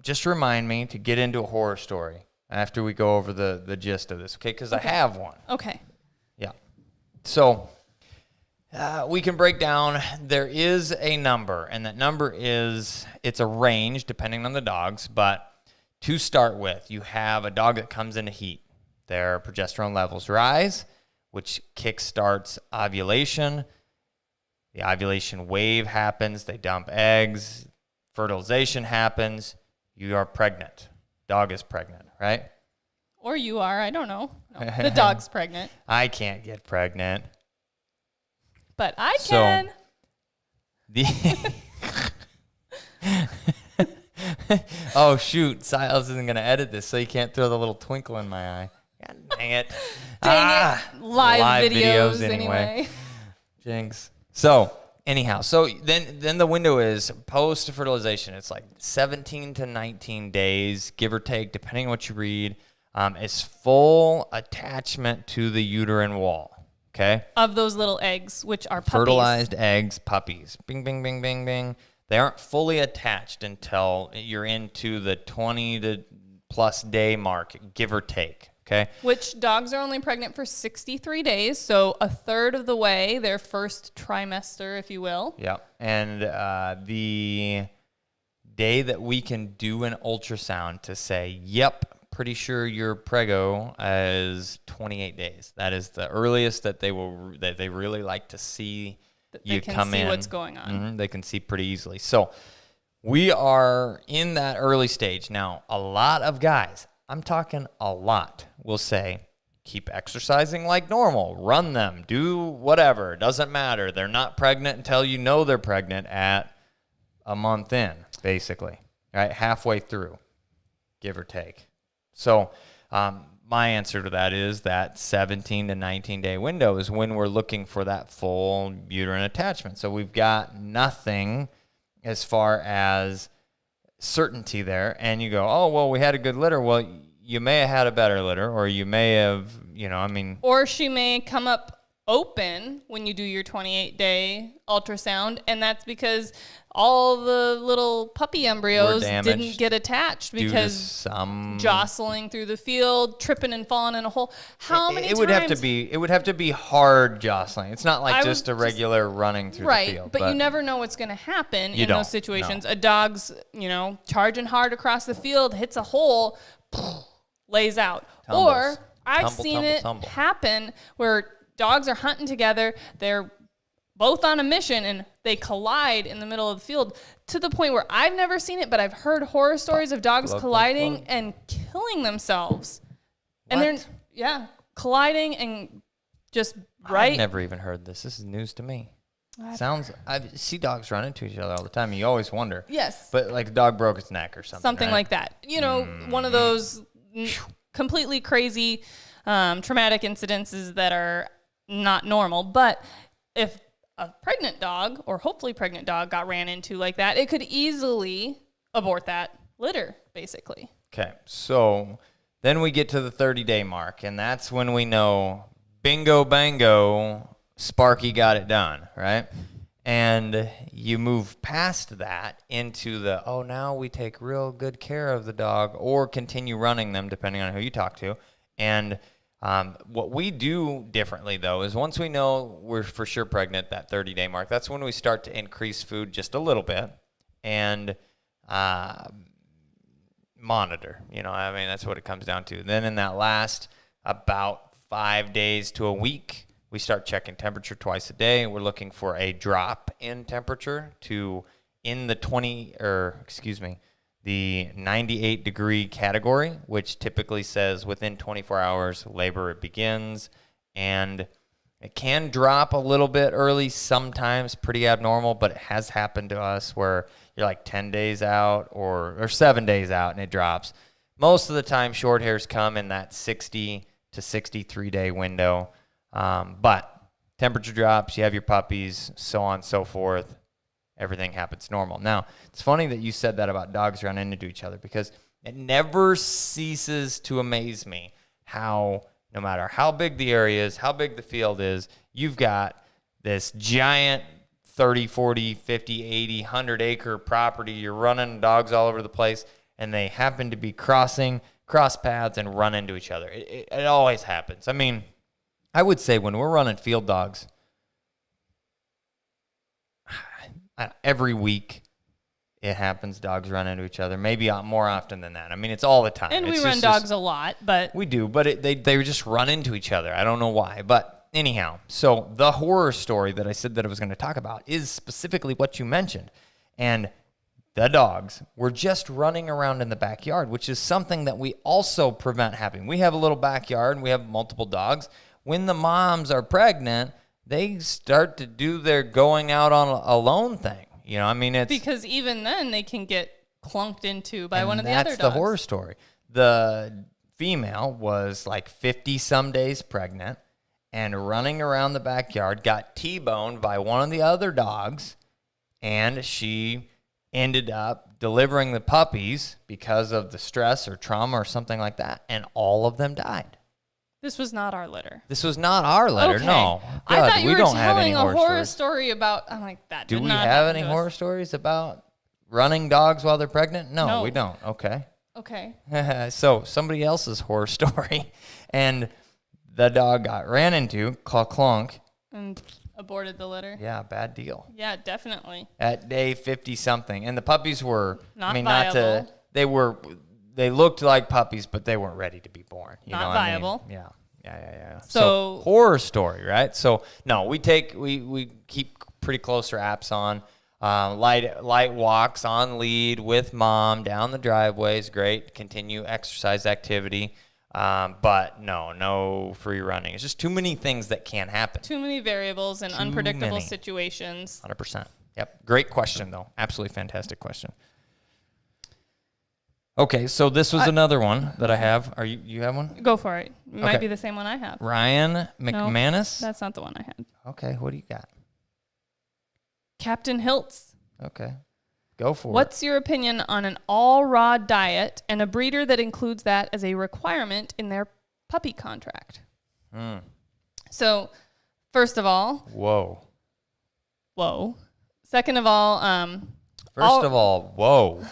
just remind me to get into a horror story after we go over the gist of this, okay? Because I have one. Okay. Yeah. So we can break down. There is a number, and that number it's a range depending on the dogs, but to start with, you have a dog that comes into heat. Their progesterone levels rise, which kickstarts ovulation. The ovulation wave happens. They dump eggs. Fertilization happens. You are pregnant. Dog is pregnant, right? Or you are. I don't know. No, the dog's pregnant. I can't get pregnant. But I can. The oh, shoot. Silas isn't going to edit this, so you can't throw the little twinkle in my eye. God dang it. Dang it. Live videos anyway. Jinx. So, anyhow, so then the window is post-fertilization. It's like 17 to 19 days, give or take, depending on what you read. It's full attachment to the uterine wall. Okay. Of those little eggs, which are puppies. Fertilized eggs, puppies. Bing, bing, bing, bing, bing. They aren't fully attached until you're into the 20 to plus day mark, give or take. Okay. Which dogs are only pregnant for 63 days, so a third of the way, their first trimester, if you will. Yeah. And the day that we can do an ultrasound to say, yep, pretty sure your prego is 28 days. That is the earliest that they really like to see you come in. They can see what's going on. Mm-hmm. They can see pretty easily. So we are in that early stage. Now, a lot of guys, I'm talking a lot, will say, keep exercising like normal. Run them. Do whatever. It doesn't matter. They're not pregnant until you know they're pregnant at a month in, basically. Right? Halfway through, give or take. So my answer to that is that 17 to 19 day window is when we're looking for that full uterine attachment. So we've got nothing as far as certainty there. And you go, oh, well, we had a good litter. Well, you may have had a better litter, or you may have, Or she may come up open when you do your 28-day ultrasound, and that's because all the little puppy embryos didn't get attached because some jostling through the field, tripping and falling in a hole. How many times? It would have to be hard jostling. It's not like just a regular running through the field. Right, but you never know what's going to happen in those situations. No. A dog's, charging hard across the field, hits a hole, lays out. Tumbles. Or I've seen it happen where dogs are hunting together, they're both on a mission, and they collide in the middle of the field to the point where I've never seen it, but I've heard horror stories of dogs colliding and killing themselves. What? And they're, colliding and just right. I've never even heard this. This is news to me. I see dogs run into each other all the time. You always wonder. Yes. But like a dog broke its neck or something. Something right? like that. One of those completely crazy traumatic incidences that are not normal. But if a pregnant dog, or hopefully pregnant dog, got ran into like that, it could easily abort that litter, basically. Okay, so then we get to the 30-day mark, and that's when we know, bingo, bango, Sparky got it done, right? And you move past that into now we take real good care of the dog, or continue running them, depending on who you talk to. And what we do differently, though, is once we know we're for sure pregnant, that 30-day mark, that's when we start to increase food just a little bit and monitor. That's what it comes down to. Then in that last about 5 days to a week, we start checking temperature twice a day. We're looking for a drop in temperature to in the 98-degree category, which typically says within 24 hours, labor begins. And it can drop a little bit early, sometimes pretty abnormal, but it has happened to us where you're like 10 days out or 7 days out and it drops. Most of the time, short hairs come in that 60 to 63-day window. But temperature drops, you have your puppies, so on and so forth. Everything happens normal. Now, it's funny that you said that about dogs running into each other, because it never ceases to amaze me how, no matter how big the area is, how big the field is, you've got this giant 30, 40, 50, 80, 100-acre property. You're running dogs all over the place, and they happen to be cross paths and run into each other. It always happens. I would say when we're running field dogs, every week it happens. Dogs run into each other, maybe more often than that. It's all the time. And we run dogs a lot, but we do. But they just run into each other. I don't know why. But anyhow, so the horror story that I said that I was going to talk about is specifically what you mentioned, and the dogs were just running around in the backyard, which is something that we also prevent happening. We have a little backyard and we have multiple dogs. When the moms are pregnant, they start to do their going out on alone thing. You know, I mean, it's because even then they can get clunked into by one of the other dogs. That's the horror story. The female was like 50 some days pregnant and running around the backyard, got T-boned by one of the other dogs, and she ended up delivering the puppies because of the stress or trauma or something like that, and all of them died. This was not our litter. This was not our litter, okay. no. I thought you were telling a horror story about, I'm like, that Do we have any horror stories about running dogs while they're pregnant? No, we don't. Okay. Okay. So somebody else's horror story, and the dog got ran into, clunk. And aborted the litter. Yeah, bad deal. Yeah, definitely. At day 50-something. And the puppies were, viable. They looked like puppies, but they weren't ready to be born. You not know what viable. I mean? Yeah. So horror story, right? So no, we keep pretty close straps on. Light walks on lead with mom down the driveways. Great. Continue exercise activity. But no free running. It's just too many things that can happen. Too many variables and unpredictable situations. 100%. Yep. Great question, though. Absolutely fantastic question. Okay, so this was another one that I have. You have one? Go for it. It might be the same one I have. Ryan McManus? No, that's not the one I had. Okay, what do you got? Captain Hiltz. Okay. Go for it. What's your opinion on an all-raw diet and a breeder that includes that as a requirement in their puppy contract? So, first of all... Whoa. Second of all... First of all, whoa.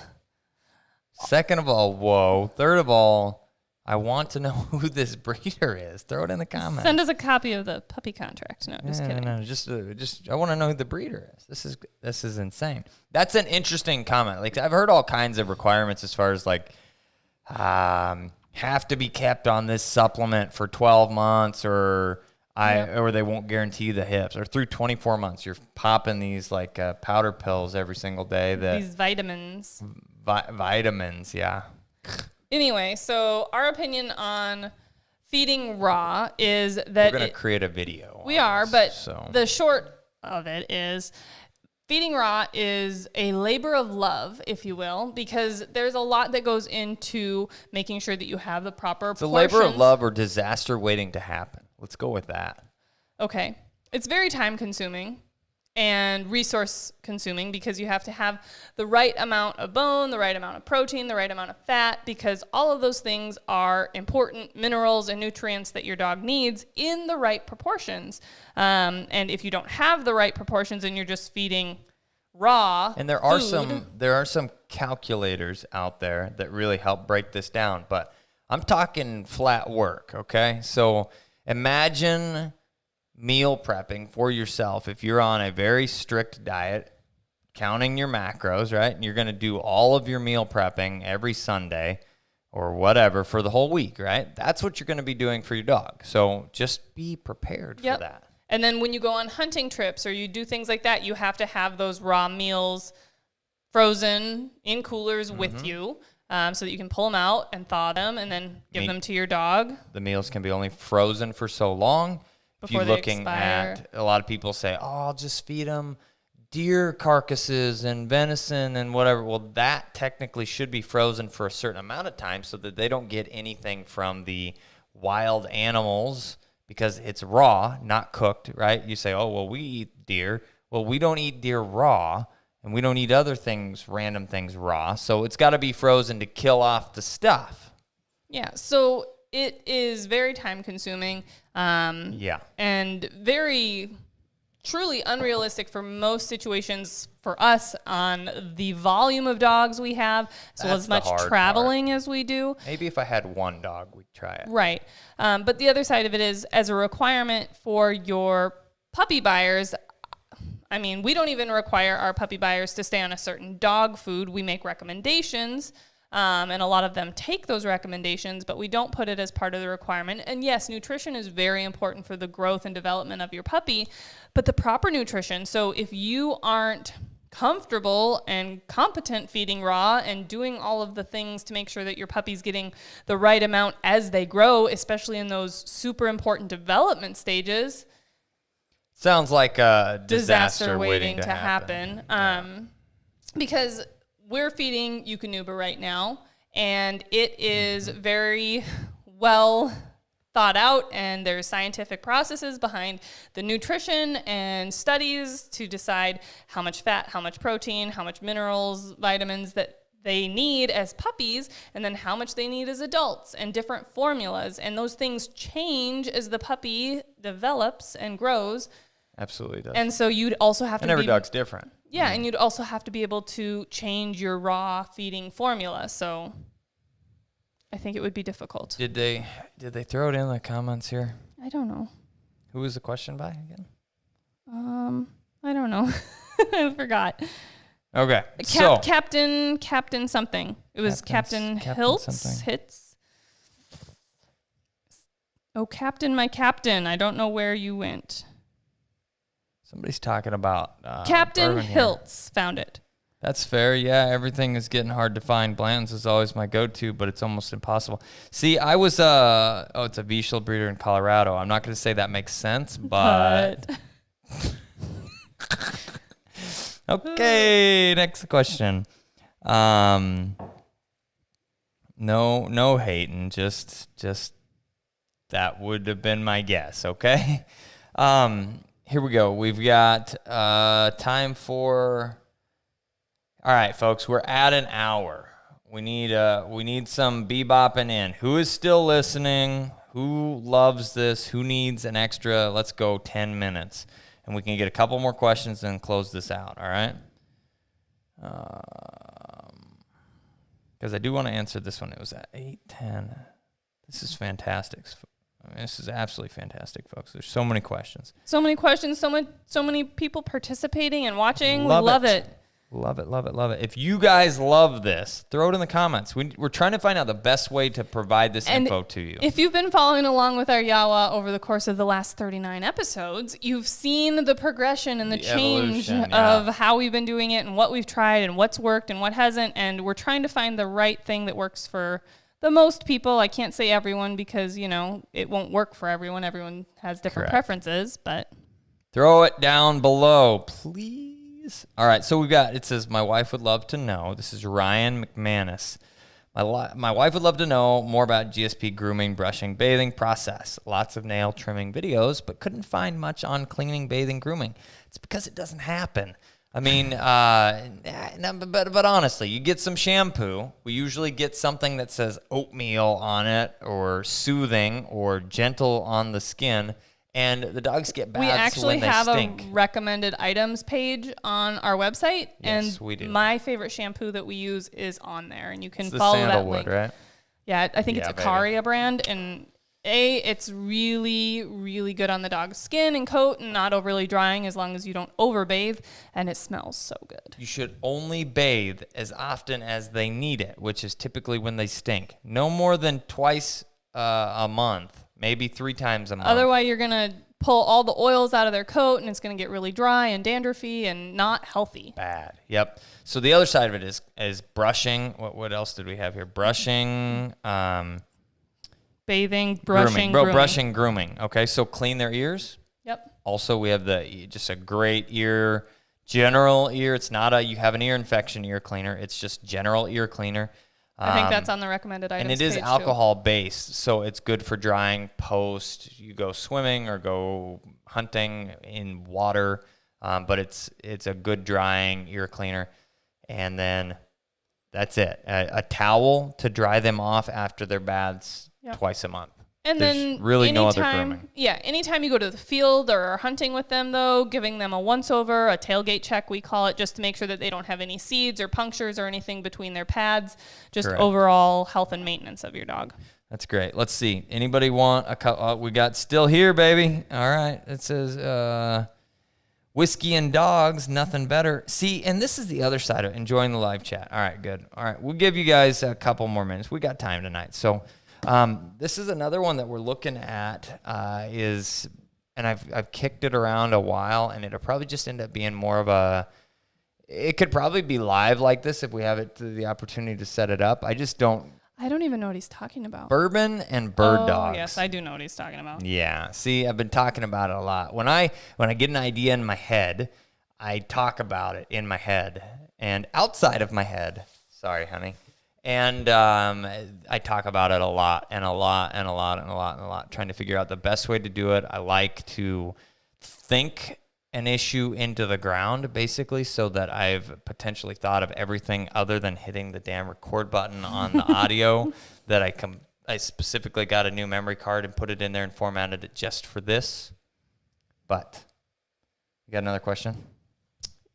Second of all, whoa. Third of all, I want to know who this breeder is. Throw it in the comments. Send us a copy of the puppy contract. No, just kidding. No, just I want to know who the breeder is. This is insane. That's an interesting comment. Like, I've heard all kinds of requirements as far as like have to be kept on this supplement for 12 months or they won't guarantee you the hips, or through 24 months you're popping these like powder pills every single day. These vitamins. Vitamins, yeah. Anyway, so our opinion on feeding raw is that we're going to create a video. We are, but the short of it is feeding raw is a labor of love, if you will, because there's a lot that goes into making sure that you have the proper portions. It's a labor of love or disaster waiting to happen. Let's go with that. Okay. It's very time consuming and resource consuming because you have to have the right amount of bone, the right amount of protein, the right amount of fat, because all of those things are important minerals and nutrients that your dog needs in the right proportions. And if you don't have the right proportions and you're just feeding raw and there are some calculators out there that really help break this down, but I'm talking flat work, okay? So imagine meal prepping for yourself. If you're on a very strict diet, counting your macros, right? And you're going to do all of your meal prepping every Sunday or whatever for the whole week, right? That's what you're going to be doing for your dog. So just be prepared for that. And then when you go on hunting trips or you do things like that, you have to have those raw meals frozen in coolers with you. So that you can pull them out and thaw them and then give them to your dog. The meals can be only frozen for so long. Before if you're looking at, a lot of people say, I'll just feed them deer carcasses and venison and whatever. Well, that technically should be frozen for a certain amount of time so that they don't get anything from the wild animals because it's raw, not cooked, right? You say, we eat deer. Well, we don't eat deer raw. And we don't eat other things, random things raw. So it's got to be frozen to kill off the stuff. Yeah. So it is very time consuming. And very truly unrealistic for most situations for us on the volume of dogs we have, as much traveling as we do. Maybe if I had one dog, we'd try it. Right. But the other side of it is, as a requirement for your puppy buyers, I mean, we don't even require our puppy buyers to stay on a certain dog food. We make recommendations, and a lot of them take those recommendations, but we don't put it as part of the requirement. And yes, nutrition is very important for the growth and development of your puppy, but the proper nutrition. So if you aren't comfortable and competent feeding raw and doing all of the things to make sure that your puppy's getting the right amount as they grow, especially in those super important development stages, Sounds like a disaster waiting to happen. happen. Because we're feeding Eukanuba right now, and it is very well thought out, and there's scientific processes behind the nutrition and studies to decide how much fat, how much protein, how much minerals, vitamins that they need as puppies, and then how much they need as adults, and different formulas. And those things change as the puppy develops and grows. Absolutely does. And so you'd also have to and every dog's different. Yeah, and you'd also have to be able to change your raw feeding formula. So I think it would be difficult. Did they throw it in the comments here? I don't know. Who was the question by again? I don't know. I forgot. Okay. Captain something. It was Captain Hiltz. Hits. Oh, Captain, my Captain. I don't know where you went. Somebody's talking about Captain bourbon here. Hiltz found it. That's fair. Yeah, everything is getting hard to find. Blanton's is always my go-to, but it's almost impossible. See, I was it's a Vishal breeder in Colorado. I'm not going to say that makes sense, but okay, next question. No hating, just that would have been my guess, okay? Here we go. We've got time for. All right, folks, we're at an hour. We need some bebopping in. Who is still listening? Who loves this? Who needs an extra? Let's go 10 minutes, and we can get a couple more questions and close this out. All right? Because I do want to answer this one. It was at 8:10. This is fantastic. I mean, this is absolutely fantastic, folks. There's so many questions. So many questions. So many people participating and watching. We love it. Love it, love it, love it. If you guys love this, throw it in the comments. We're trying to find out the best way to provide this info to you. If you've been following along with our YAWA over the course of the last 39 episodes, you've seen the progression and the change of how we've been doing it and what we've tried and what's worked and what hasn't. And we're trying to find the right thing that works for the most people. I can't say everyone because, it won't work for everyone. Everyone has different preferences, but. Throw it down below, please. All right, so it says, my wife would love to know. This is Ryan McManus. My wife would love to know more about GSP grooming, brushing, bathing process. Lots of nail trimming videos, but couldn't find much on cleaning, bathing, grooming. It's because it doesn't happen. I mean, but honestly, you get some shampoo. We usually get something that says oatmeal on it or soothing or gentle on the skin. And the dogs get baths when they stink. We actually have a recommended items page on our website. Yes, and we do. My favorite shampoo that we use is on there. And you can it's follow the sandalwood, that link. Right? Yeah, I think it's Acaria brand. And it's really, really good on the dog's skin and coat and not overly drying as long as you don't overbathe. And it smells so good. You should only bathe as often as they need it, which is typically when they stink. No more than twice a month. Maybe 3 times a month. Otherwise, you're going to pull all the oils out of their coat, and it's going to get really dry and dandruffy and not healthy. Bad. Yep. So the other side of it is brushing. What else did we have here? Brushing. Bathing, brushing, grooming. Brushing, grooming. Okay, so clean their ears. Yep. Also, we have just a great general ear. It's not you have an ear infection ear cleaner. It's just general ear cleaner. I think that's on the recommended items and it is page alcohol-based, so it's good for drying post. You go swimming or go hunting in water, but it's a good drying ear cleaner. And then that's it. A towel to dry them off after their baths twice a month. And There's then really no other grooming. Yeah, anytime you go to the field or are hunting with them, though, giving them a once-over, a tailgate check, we call it, just to make sure that they don't have any seeds or punctures or anything between their pads. Just overall health and maintenance of your dog. That's great. Let's see. Anybody want a cup? We got still here, baby. All right. It says whiskey and dogs, nothing better. See, and this is the other side of enjoying the live chat. All right, good. All right, we'll give you guys a couple more minutes. We got time tonight, so. This is another one that we're looking at and I've kicked it around a while, and it'll probably just end up being more of it could probably be live like this if we have the opportunity to set it up. I just don't. I don't even know what he's talking about. Bourbon and bird dogs. Yes, I do know what he's talking about. Yeah. See, I've been talking about it a lot. When I get an idea in my head, I talk about it in my head and outside of my head. Sorry, honey. And I talk about it a lot, trying to figure out the best way to do it. I like to think an issue into the ground, basically, so that I've potentially thought of everything other than hitting the damn record button on the audio. That I specifically got a new memory card and put it in there and formatted it just for this. But you got another question?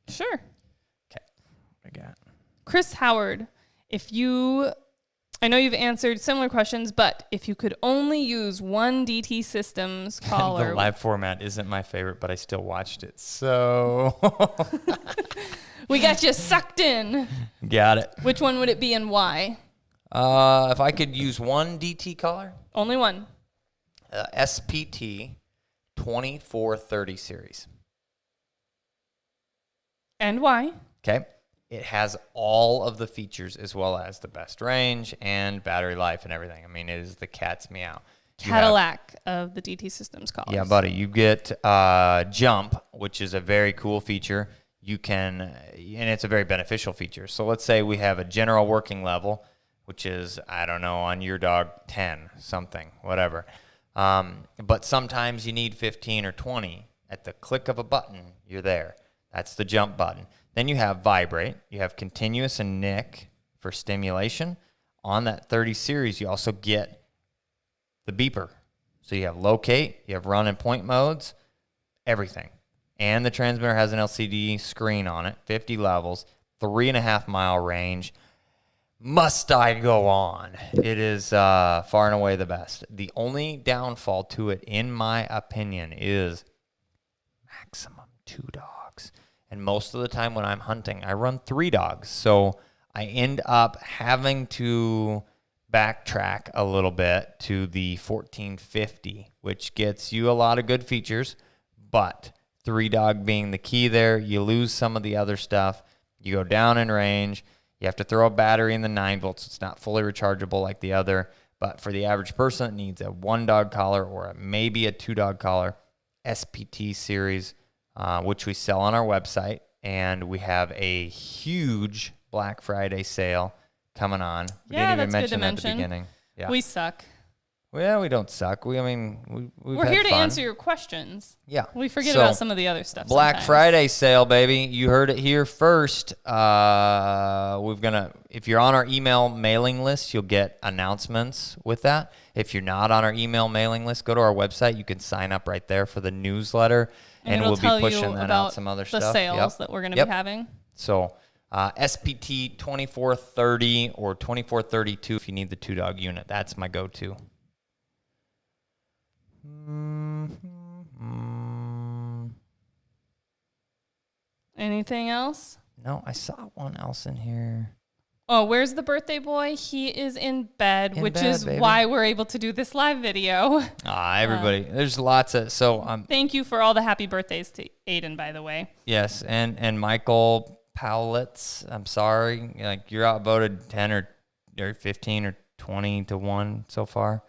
Sure. Okay. What I got? Chris Howard, I know you've answered similar questions, but if you could only use one DT Systems collar. The live format isn't my favorite, but I still watched it. So we got you sucked in. Got it. Which one would it be and why? If I could use one DT collar? Only one. SPT 2430 series. And why? Okay. It has all of the features as well as the best range and battery life and everything. I mean, it is the cat's meow. Cadillac of the DT Systems collars. Yeah, buddy. You get jump, which is a very cool feature. And it's a very beneficial feature. So let's say we have a general working level, which is, I don't know, on your dog, 10, something, whatever. But sometimes you need 15 or 20. At the click of a button, you're there. That's the jump button. Then you have vibrate. You have continuous and nick for stimulation. On that 30 series, you also get the beeper. So you have locate, you have run and point modes, everything. And the transmitter has an LCD screen on it, 50 levels, 3.5 mile range. Must I go on? It is far and away the best. The only downfall to it, in my opinion, is maximum 2 dogs. And most of the time when I'm hunting, I run 3 dogs. So I end up having to backtrack a little bit to the 1450, which gets you a lot of good features, but 3 dog being the key there, you lose some of the other stuff. You go down in range. You have to throw a battery in the 9 volts. It's not fully rechargeable like the other, but for the average person, it needs a 1 dog collar or maybe a 2 dog collar. SPT series, which we sell on our website, and we have a huge Black Friday sale coming on. We didn't even mention that at the beginning. Yeah. We suck. Well, we don't suck. We're here to answer your questions. Yeah. We forget about some of the other stuff. Black sometimes. Friday sale, baby. You heard it here first. If you're on our email mailing list, you'll get announcements with that. If you're not on our email mailing list, go to our website. You can sign up right there for the newsletter, and we'll be pushing that out, some other stuff. The sales that we're going to be having. So SPT 2430 or 2432 if you need the 2 dog unit. That's my go-to. Anything else? No, I saw one else in here. Oh, where's the birthday boy? He is in bed, which is why we're able to do this live video. Everybody. There's lots of... thank you for all the happy birthdays to Aiden, by the way. Yes, and Michael Powlitz, I'm sorry. Like, you're outvoted 10 or 15 or 20 to 1 so far.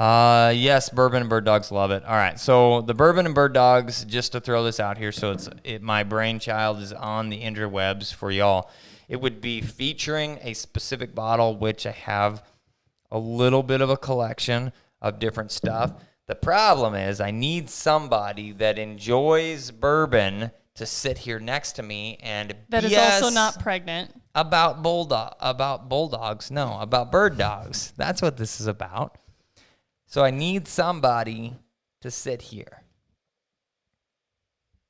Yes, bourbon and bird dogs love it. All right, so the bourbon and bird dogs, just to throw this out here, so my brainchild is on the interwebs for y'all. It would be featuring a specific bottle, which I have a little bit of a collection of different stuff. The problem is I need somebody that enjoys bourbon to sit here next to me and that is also not pregnant. About bulldogs. No, about bird dogs. That's what this is about. So I need somebody to sit here.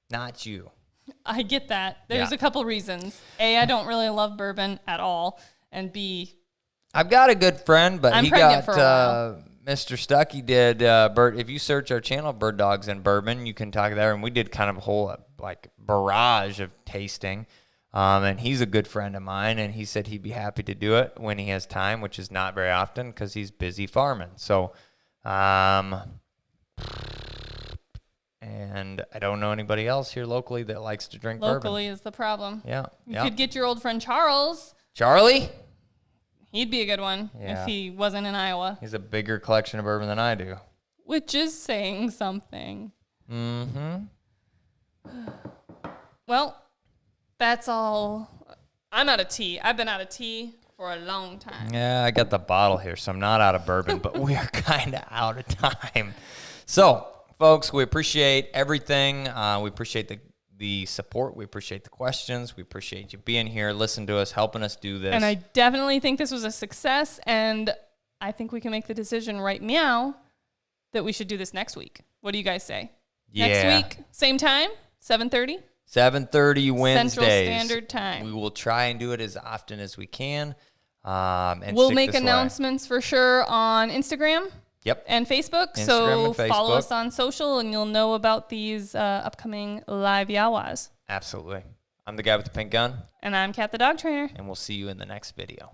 Not you. I get that. There's a couple reasons. A, I don't really love bourbon at all. And B, I've got a good friend, but he got Mr. Stuckey did bird. If you search our channel, Bird Dogs and Bourbon, you can talk there. And we did kind of a whole barrage of tasting. And he's a good friend of mine, and he said he'd be happy to do it when he has time, which is not very often because he's busy farming. So. And I don't know anybody else here locally that likes to drink bourbon. Locally is the problem. Yeah. You could get your old friend Charles Charlie? He'd be a good one Yeah. if he wasn't in Iowa, He's a bigger collection of bourbon than I do. which is saying something. Mm-hmm. Well, that's all. I'm out of tea. I've been out of tea for a long time. Yeah, I got the bottle here, so I'm not out of bourbon, but we are kind of out of time. So, folks, we appreciate everything. We appreciate the support. We appreciate the questions. We appreciate you being here, listening to us, helping us do this. And I definitely think this was a success, and I think we can make the decision right now that we should do this next week. What do you guys say? Yeah. Next week, same time, 7:30? 7:30 Wednesdays. Central Standard Time. We will try and do it as often as we can. And We'll stick make this way. announcements for sure on Instagram. Yep. And Facebook. Instagram So and Facebook. follow us on social and you'll know about these upcoming live YAWAs. Absolutely. I'm the guy with the pink gun, And I'm Kat the dog trainer. and we'll see you in the next video.